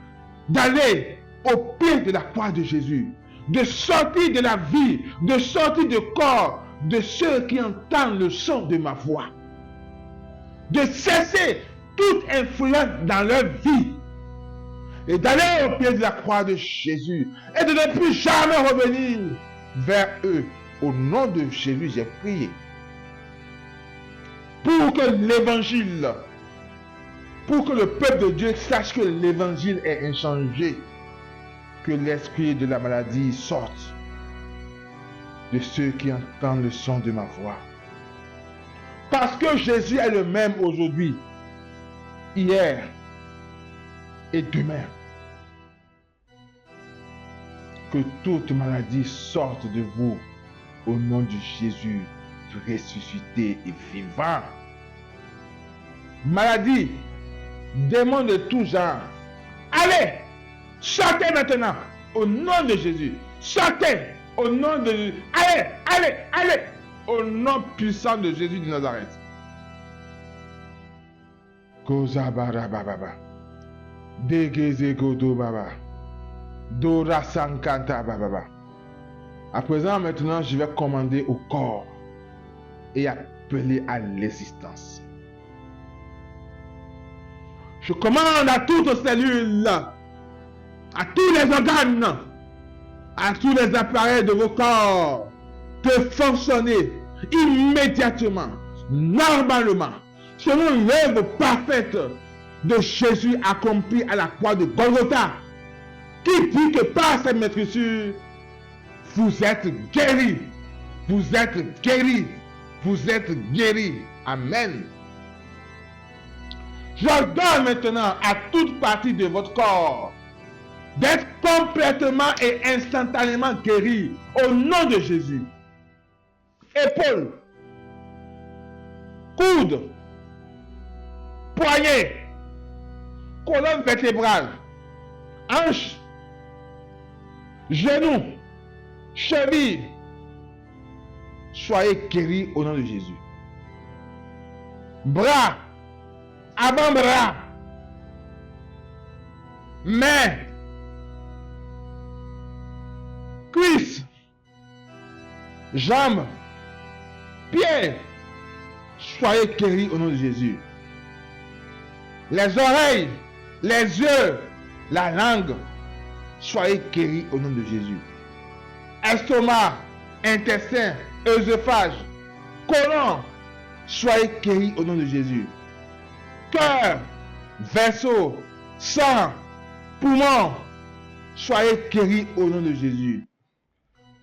[SPEAKER 1] d'aller au pied de la croix de Jésus, de sortir de la vie, de sortir du corps de ceux qui entendent le son de ma voix, de cesser toute influence dans leur vie et d'aller au pied de la croix de Jésus et de ne plus jamais revenir vers eux. Au nom de Jésus, j'ai prié pour que l'évangile, pour que le peuple de Dieu sache que l'évangile est inchangé, que l'esprit de la maladie sorte de ceux qui entendent le son de ma voix. Parce que Jésus est le même aujourd'hui, hier et demain. Que toute maladie sorte de vous au nom de Jésus, ressuscité et vivant. Maladie, démon de tout genre, allez, sortez maintenant au nom de Jésus. Sortez au nom de Jésus. Allez, allez, allez, au nom puissant de Jésus de Nazareth. Kozabara baba, degeze godo baba, dora sankanta baba. À présent, maintenant, je vais commander au corps et appeler à l'existence. Je commande à toutes les cellules, à tous les organes, à tous les appareils de vos corps de fonctionner immédiatement, normalement, selon l'œuvre parfaite de Jésus accomplie à la croix de Golgotha, qui dit que par ses meurtrissures, vous êtes guéris, vous êtes guéris, vous êtes guéris. Amen. J'ordonne maintenant à toute partie de votre corps d'être complètement et instantanément guéri au nom de Jésus. Épaules, coudes, poignets, colonne vertébrale, hanches, genoux, chevilles, soyez guéris au nom de Jésus. Bras, avant-bras, mains, cuisses, jambes, pieds, soyez guéris au nom de Jésus. Les oreilles, les yeux, la langue, soyez guéris au nom de Jésus. Estomac, intestin, œsophage, côlon, soyez guéris au nom de Jésus. Cœur, vaisseau, sang, poumon, soyez guéris au nom de Jésus.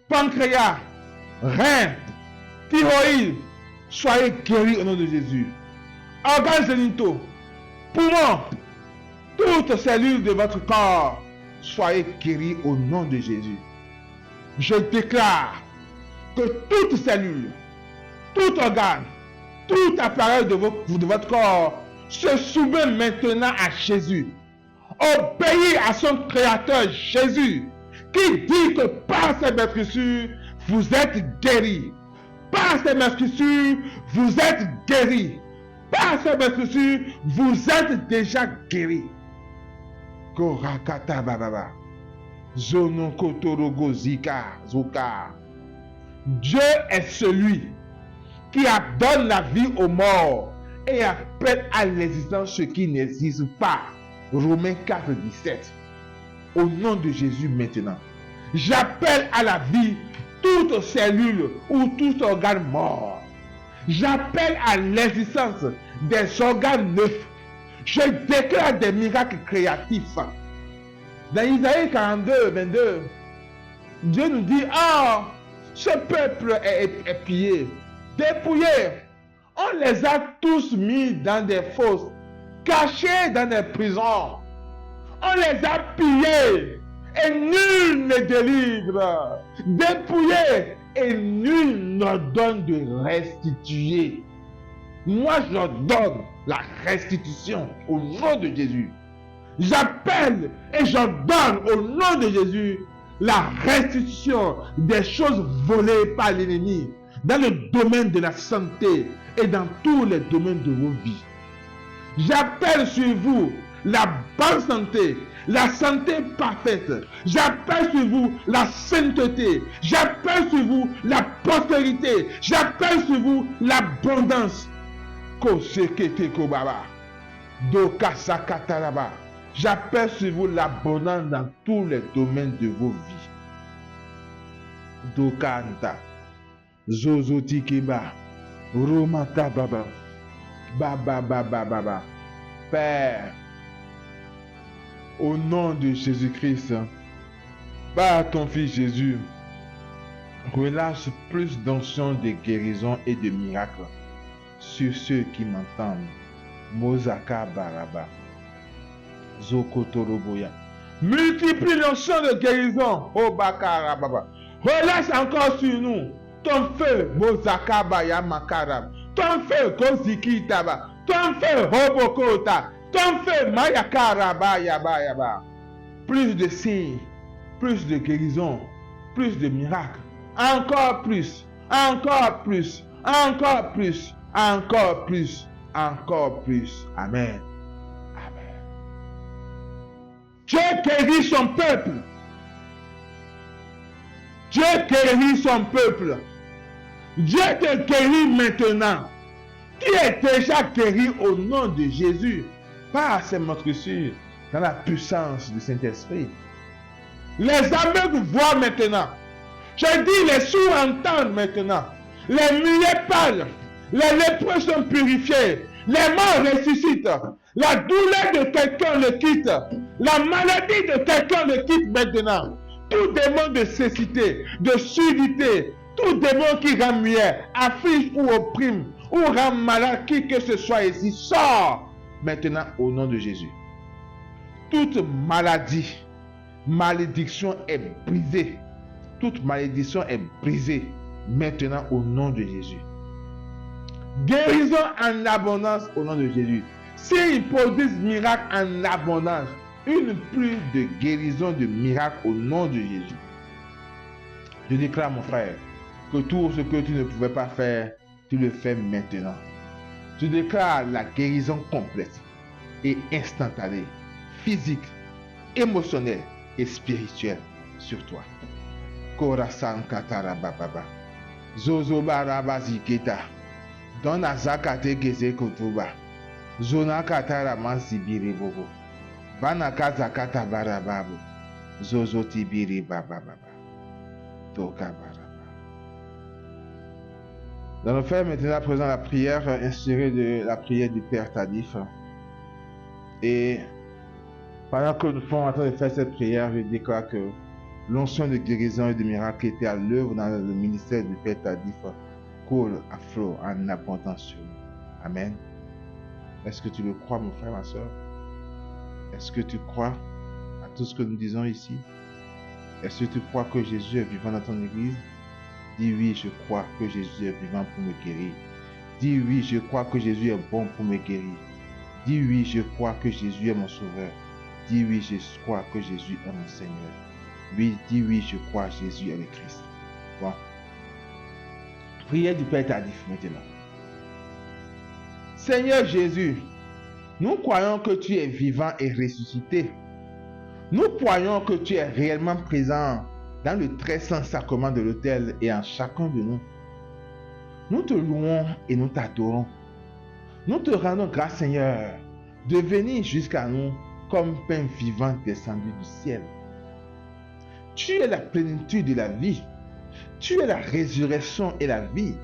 [SPEAKER 1] Pancréas, rein, thyroïde, soyez guéris au nom de Jésus. Organes génitaux, poumons, toutes cellules de votre corps, soyez guéris au nom de Jésus. Je déclare que toute cellule, tout organe, tout appareil de votre corps se soumet maintenant à Jésus. Obéit à son Créateur Jésus, qui dit que par ses meurtrissures, vous êtes guéris. Par ses meurtrissures, vous êtes guéris. Par ses meurtrissures, vous êtes déjà guéris. Korakata bababa. Zonon kotorogo zika zoka. Dieu est celui qui donne la vie aux morts et appelle à l'existence ce qui n'existe pas. Romains 4, 17. Au nom de Jésus maintenant, j'appelle à la vie toute cellule ou tout organe mort. J'appelle à l'existence des organes neufs. Je déclare des miracles créatifs. Dans Isaïe 42, 22, Dieu nous dit, oh, ce peuple est pillé, dépouillé. On les a tous mis dans des fosses, cachés dans des prisons. On les a pillés et nul ne délivre. Dépouillés et nul ne donne de restituer. Moi, j'ordonne la restitution au nom de Jésus. J'appelle et j'ordonne au nom de Jésus la restitution des choses volées par l'ennemi dans le domaine de la santé et dans tous les domaines de vos vies. J'appelle sur vous la bonne santé, la santé parfaite. J'appelle sur vous la sainteté. J'appelle sur vous la prospérité. J'appelle sur vous l'abondance. Kosekete kobaba. Dokasakataraba. J'appelle sur vous l'abondance dans tous les domaines de vos vies. Dokanta. Zozotikeba. Romata baba. Baba baba baba. Père, au nom de Jésus-Christ, par ton Fils Jésus, relâche plus d'onction de guérison et de miracles sur ceux qui m'entendent. Mozaka Baraba. Zokotoroboya. Multiplie l'onction de guérison. Obakara Baba. Relâche encore sur nous ton feu. Mozaka Baya Makarab. Ton feu Koziki Taba. Ton feu Hobokota. Ton feu Mayakara Baya Baya Ba. Plus de signes, plus de guérison, plus de miracles. Encore plus, encore plus, encore plus, encore plus, encore plus. Amen. Amen. Dieu guérit son peuple. Dieu guérit son peuple. Dieu te guérit maintenant. Tu es déjà guéri au nom de Jésus. par ses motricures, dans la puissance du Saint-Esprit. Les aveugles voient maintenant. Je dis, les sourds entendent maintenant. Les muets parlent. Les lépreux sont purifiés. Les morts ressuscitent. La douleur de quelqu'un le quitte. La maladie de quelqu'un le quitte maintenant. Tout démon de cécité, de surdité, tout démon qui rend muet, afflige ou opprime, ou rend malade qui que ce soit ici, sort maintenant au nom de Jésus. Toute maladie, malédiction est brisée. Toute malédiction est brisée maintenant au nom de Jésus. Guérison en abondance au nom de Jésus. S'ils produisent miracle en abondance, une pluie de guérison, de miracle au nom de Jésus. Je déclare, mon frère, que tout ce que tu ne pouvais pas faire, tu le fais maintenant. Je déclare la guérison complète et instantanée, physique, émotionnelle et spirituelle sur toi. Korasan katara bababa. Zozo baraba ziketa. Dona zakate geze kotuba. Zona katara masibiri bobo. Bana kazakata barababu. Zozo tibiri bababa. Toka baraba. Nous allons faire maintenant à présent la prière inspirée de la prière du Père Tardif. Et pendant que nous sommes en train de faire cette prière, je déclare que l'onction de guérison et de miracle était à l'œuvre dans le ministère du Père Tardif coule à flot en abondance sur nous. Amen. Est-ce que tu le crois, mon frère, ma soeur? Est-ce que tu crois à tout ce que nous disons ici? Est-ce que tu crois que Jésus est vivant dans ton église? Dis oui, je crois que Jésus est vivant pour me guérir. Dis oui, je crois que Jésus est bon pour me guérir. Dis oui, je crois que Jésus est mon sauveur. Dis oui, je crois que Jésus est mon Seigneur. Oui, dis oui, je crois que Jésus est le Christ. Bon. Prière du Père Tardif maintenant. Seigneur Jésus, nous croyons que tu es vivant et ressuscité. Nous croyons que tu es réellement présent dans le très saint sacrement de l'autel et en chacun de nous. Nous te louons et nous t'adorons. Nous te rendons grâce, Seigneur, de venir jusqu'à nous comme pain vivant descendu du ciel. Tu es la plénitude de la vie. Tu es la résurrection et la vie.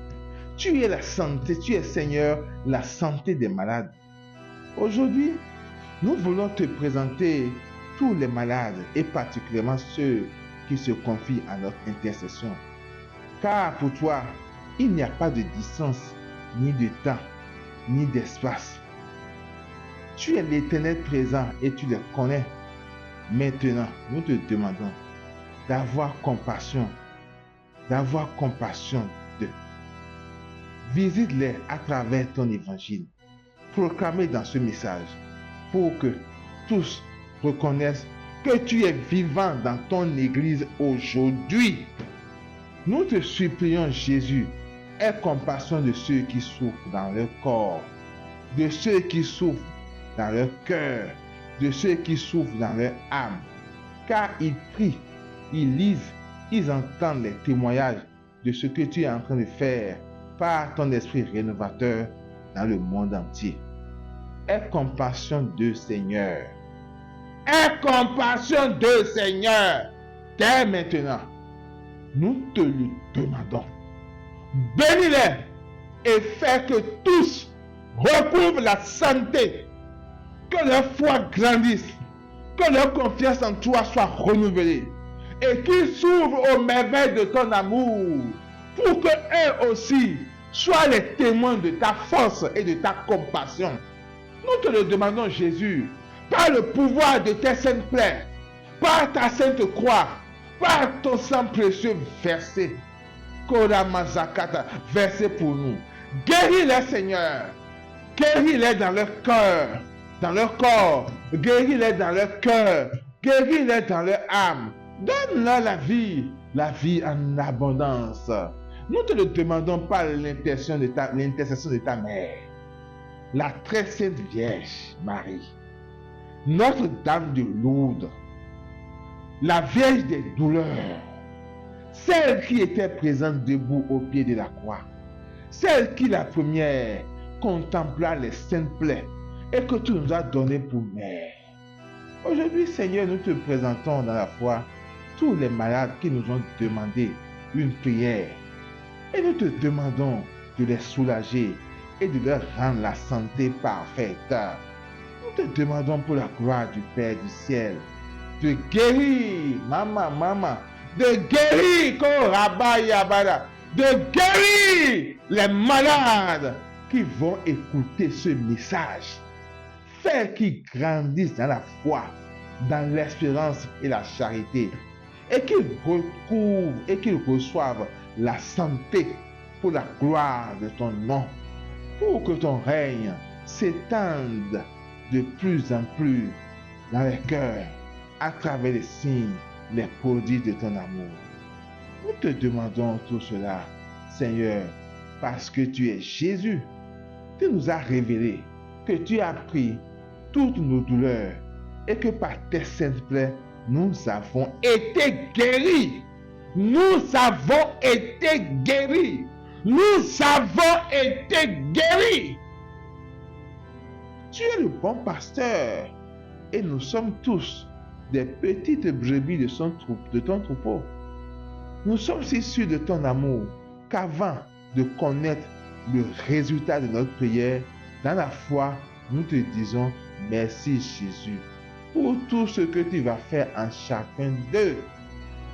[SPEAKER 1] Tu es la santé. Tu es, Seigneur, la santé des malades. Aujourd'hui, nous voulons te présenter tous les malades et particulièrement ceux qui se confient à notre intercession. Car pour toi, il n'y a pas de distance, ni de temps, ni d'espace. Tu es l'Éternel présent et tu les connais. Maintenant, nous te demandons d'avoir compassion d'eux. Visite-les à travers ton évangile. Proclamez dans ce message pour que tous reconnaissent que tu es vivant dans ton église aujourd'hui. Nous te supplions, Jésus, aie compassion de ceux qui souffrent dans leur corps, de ceux qui souffrent dans leur cœur, de ceux qui souffrent dans leur âme. Car ils prient, ils lisent, ils entendent les témoignages de ce que tu es en train de faire par ton esprit rénovateur dans le monde entier. Aie compassion de Seigneur. Aie compassion de Seigneur. Dès maintenant, nous te le demandons. Bénis-les et fais que tous recouvrent la santé, que leur foi grandisse, que leur confiance en toi soit renouvelée et qu'ils s'ouvrent aux merveilles de ton amour pour que eux aussi soient les témoins de ta force et de ta compassion. Nous te le demandons, Jésus, par le pouvoir de tes saintes plaies, par ta sainte croix, par ton sang précieux versé, Koramazakata, versé pour nous. Guéris-les, Seigneur. Guéris-les dans leur cœur, dans leur corps. Guéris-les dans leur cœur. Guéris-les dans leur âme. Donne-leur la vie en abondance. Nous te le demandons par l'intercession de ta mère, la très sainte Vierge Marie, Notre-Dame de Lourdes, la Vierge des douleurs, celle qui était présente debout au pied de la croix, celle qui la première contempla les saintes plaies, et que tu nous as donné pour mère. Aujourd'hui, Seigneur, nous te présentons dans la foi tous les malades qui nous ont demandé une prière. Et nous te demandons de les soulager et de leur rendre la santé parfaite. Nous te demandons pour la gloire du Père du ciel de guérir, de guérir, de guérir les malades qui vont écouter ce message. Fais qu'ils grandissent dans la foi, dans l'espérance et la charité, et qu'ils recouvrent et qu'ils reçoivent la santé pour la gloire de ton nom, pour que ton règne s'étende de plus en plus dans les cœurs à travers les signes, les prodiges de ton amour. Nous te demandons tout cela, Seigneur, parce que tu es Jésus. Tu nous as révélé que tu as pris toutes nos douleurs et que par tes saintes plaies, nous avons été guéris. Nous avons été guéris. Nous avons été guéris. Tu es le bon pasteur et nous sommes tous des petites brebis de ton troupeau. Nous sommes si sûrs de ton amour qu'avant de connaître le résultat de notre prière, dans la foi, nous te disons merci Jésus pour tout ce que tu vas faire en chacun d'eux.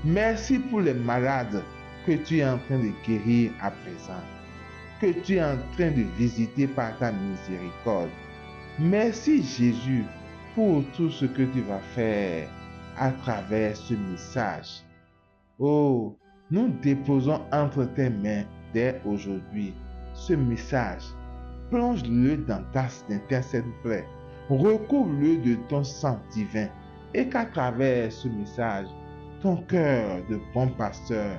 [SPEAKER 1] Merci pour les malades que tu es en train de guérir à présent, que tu es en train de visiter par ta miséricorde. Merci Jésus pour tout ce que tu vas faire à travers ce message. Oh, nous déposons entre tes mains dès aujourd'hui ce message. Plonge-le dans ta sainte plaie. Recouvre-le de ton sang divin et qu'à travers ce message, ton cœur de bon pasteur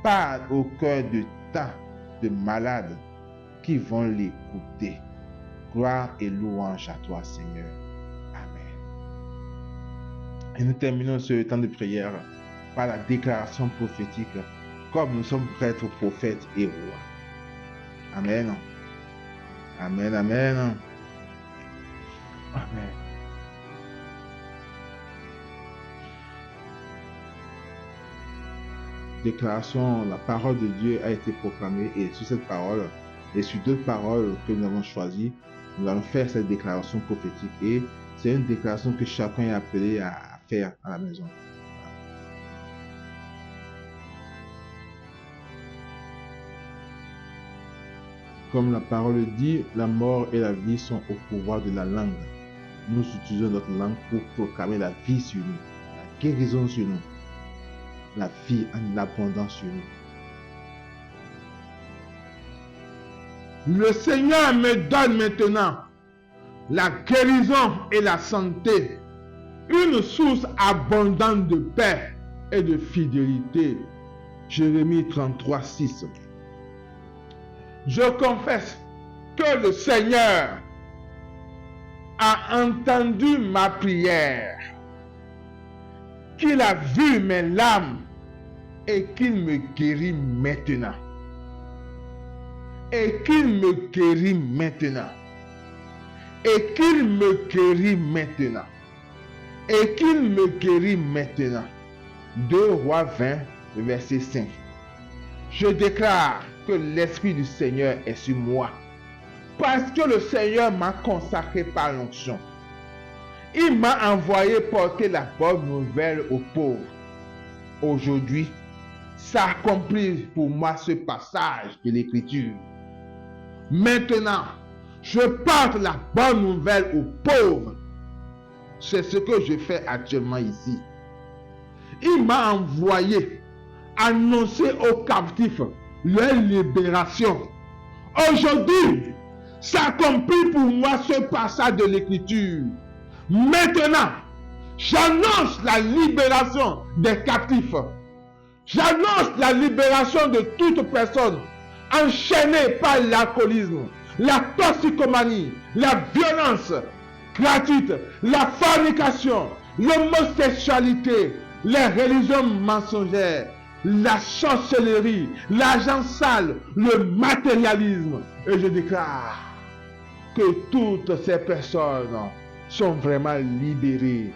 [SPEAKER 1] parle au cœur de tant de malades qui vont l'écouter. Gloire et louange à toi, Seigneur. Amen. Et nous terminons ce temps de prière par la déclaration prophétique, comme nous sommes prêtres, prophètes et rois. Amen. Amen, amen. Amen. Déclaration, la parole de Dieu a été proclamée et sur cette parole et sur d'autres paroles que nous avons choisies, nous allons faire cette déclaration prophétique et c'est une déclaration que chacun est appelé à faire à la maison. Comme la parole dit, la mort et la vie sont au pouvoir de la langue. Nous utilisons notre langue pour proclamer la vie sur nous, la guérison sur nous, la vie en abondance sur nous. Le Seigneur me donne maintenant la guérison et la santé, une source abondante de paix et de fidélité. Jérémie 33, 6. Je confesse que le Seigneur a entendu ma prière, qu'il a vu mes larmes et qu'il me guérit maintenant. Et qu'il me guérit maintenant. Et qu'il me guérit maintenant. Et qu'il me guérit maintenant. 2 Rois 20, verset 5. Je déclare que l'Esprit du Seigneur est sur moi. Parce que le Seigneur m'a consacré par l'onction. Il m'a envoyé porter la bonne nouvelle aux pauvres. Aujourd'hui, s'accomplit pour moi ce passage de l'Écriture. Maintenant, je porte la bonne nouvelle aux pauvres. C'est ce que je fais actuellement ici. Il m'a envoyé annoncer aux captifs leur libération. Aujourd'hui, s'accomplit pour moi ce passage de l'Écriture. Maintenant, j'annonce la libération des captifs. J'annonce la libération de toute personne enchaînée par l'alcoolisme, la toxicomanie, la violence gratuite, la fornication, l'homosexualité, les religions mensongères, la sorcellerie, l'argent sale, le matérialisme. Et je déclare que toutes ces personnes sont vraiment libérées,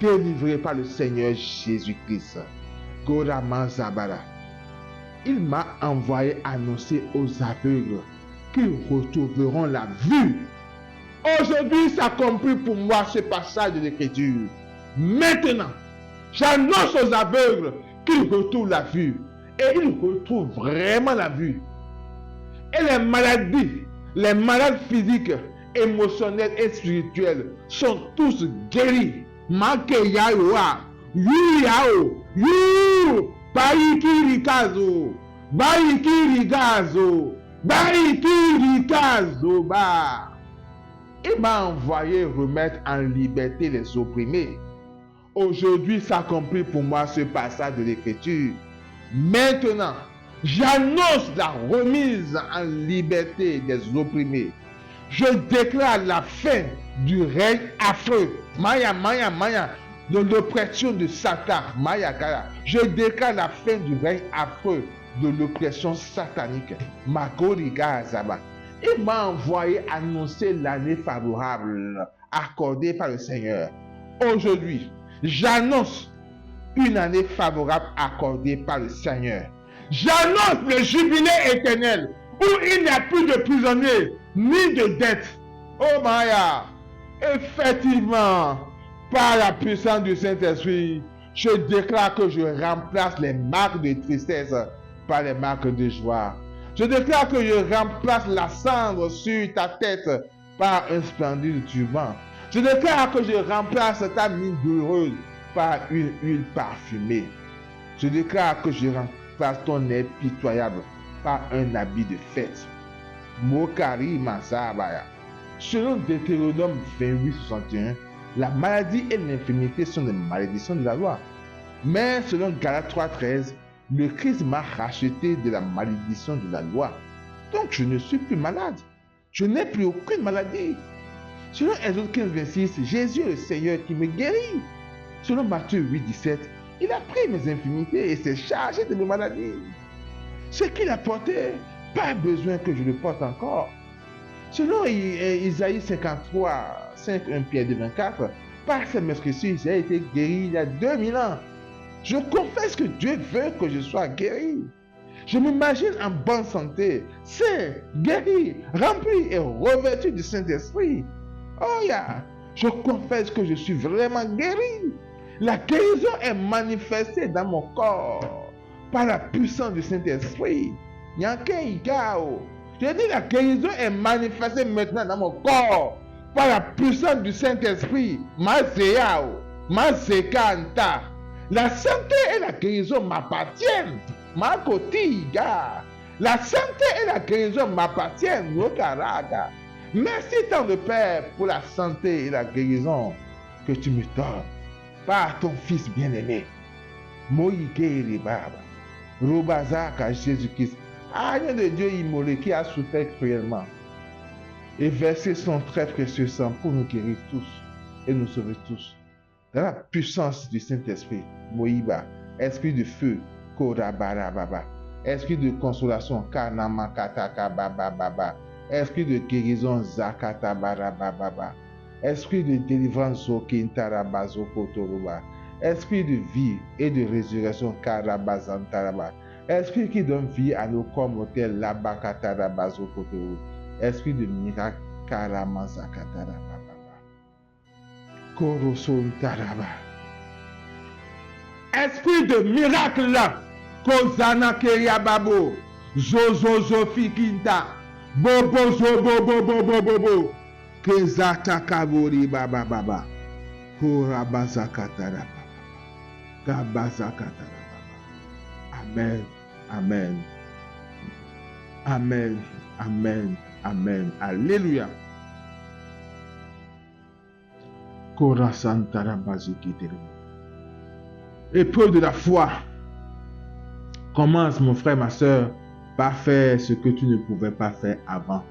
[SPEAKER 1] délivrées par le Seigneur Jésus-Christ. Gorama Zabara. Il m'a envoyé annoncer aux aveugles qu'ils retrouveront la vue. Aujourd'hui s'accomplit pour moi ce passage de l'Écriture. Maintenant, j'annonce aux aveugles qu'ils retrouvent la vue. Et ils retrouvent vraiment la vue. Et les malades physiques, émotionnels et spirituels sont tous guéris. Makeyaoa, Yuyao, Yu, Baikirikazo, Baikirigazo, Baikirikazo, Ba. Il m'a envoyé remettre en liberté les opprimés. Aujourd'hui s'accomplit pour moi ce passage de l'Écriture. Maintenant, j'annonce la remise en liberté des opprimés. Je déclare la fin du règne affreux. Maya, de l'oppression de Satan. Maya, Kara. Je déclare la fin du règne affreux de l'oppression satanique. Makoriga Azaba. Il m'a envoyé annoncer l'année favorable accordée par le Seigneur. Aujourd'hui, j'annonce une année favorable accordée par le Seigneur. J'annonce le jubilé éternel où il n'y a plus de prisonniers ni de dettes. Oh Maya, effectivement, par la puissance du Saint-Esprit, je déclare que je remplace les marques de tristesse par les marques de joie. Je déclare que je remplace la cendre sur ta tête par un splendide turban. Je déclare que je remplace ta mine douloureuse par une huile parfumée. Je déclare que je remplace ton nez pitoyable par un habit de fête. Mokari Masabaya. Selon Deutéronome 28-61, la maladie et l'infirmité sont des malédictions de la loi. Mais selon Galates 3-13, le Christ m'a racheté de la malédiction de la loi. Donc je ne suis plus malade. Je n'ai plus aucune maladie. Selon Exode 15-26, Jésus est le Seigneur qui me guérit. Selon Matthieu 8-17, il a pris mes infirmités et s'est chargé de mes maladies. Ce qu'il a porté, pas besoin que je le porte encore. Selon Isaïe 53, 5, 1 Pierre 2, 24, par ses meurtrissures, j'ai été guéri il y a 2000 ans. Je confesse que Dieu veut que je sois guéri. Je m'imagine en bonne santé, sain, guéri, rempli et revêtu du Saint-Esprit. Oh yeah, je confesse que je suis vraiment guéri. La guérison est manifestée dans mon corps par la puissance du Saint-Esprit. Je dis la guérison est manifestée maintenant dans mon corps par la puissance du Saint-Esprit. La santé et la guérison m'appartiennent. La santé et la guérison m'appartiennent. Merci tant de Père pour la santé et la guérison que tu me donnes par ton Fils bien-aimé. Moïse Baba. Robazaka Jésus-Christ. Agneau de Dieu immolé qui a souffert cruellement et versé son très précieux sang pour nous guérir tous et nous sauver tous. Dans la puissance du Saint-Esprit, Moïba, esprit de feu, Korabarababa, esprit de consolation, Kanamakataka Baba, esprit de guérison, Zakata Barababa, esprit de délivrance, Zokintarabazo Kotoroba, esprit de vie et de résurrection, Karabazantaraba, esprit qui donne vie à nos corps mortels, Labakatarabazo Kotoro, esprit de miracle, Karamazakataraba. Esprit de miracle là, Kozana Keriababo, Zozo Fikinta, Bobo Zobo, Kezata Kabori Baba, Korabazakatara Baba, Kabazakatara Baba. Amen, amen, amen, amen, amen, alléluia. Épreuve de la foi. Commence, mon frère, ma soeur, par faire ce que tu ne pouvais pas faire avant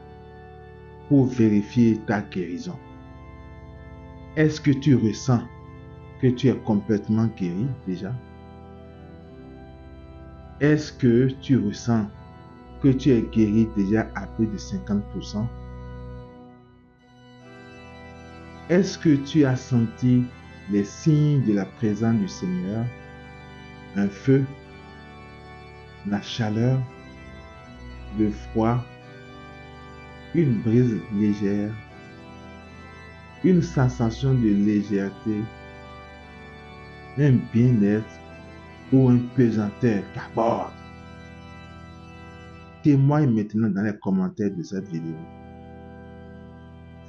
[SPEAKER 1] pour vérifier ta guérison. Est-ce que tu ressens que tu es complètement guéri déjà? Est-ce que tu ressens que tu es guéri déjà à plus de 50%? Est-ce que tu as senti les signes de la présence du Seigneur? Un feu, la chaleur, le froid, une brise légère, une sensation de légèreté, un bien-être ou un pesanteur qui aborde. Témoigne maintenant dans les commentaires de cette vidéo.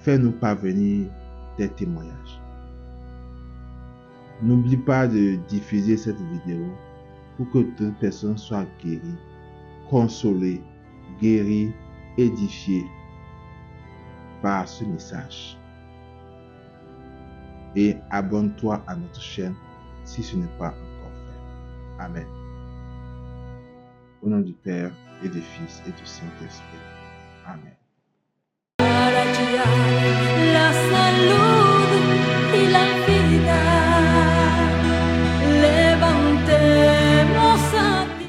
[SPEAKER 1] Fais-nous parvenir tes témoignages. N'oublie pas de diffuser cette vidéo pour que d'autres personnes soient guéries, consolées, guéries, édifiées par ce message. Et abonne-toi à notre chaîne si ce n'est pas encore fait. Amen. Au nom du Père et du Fils et du Saint-Esprit. Amen.
[SPEAKER 2] La salud.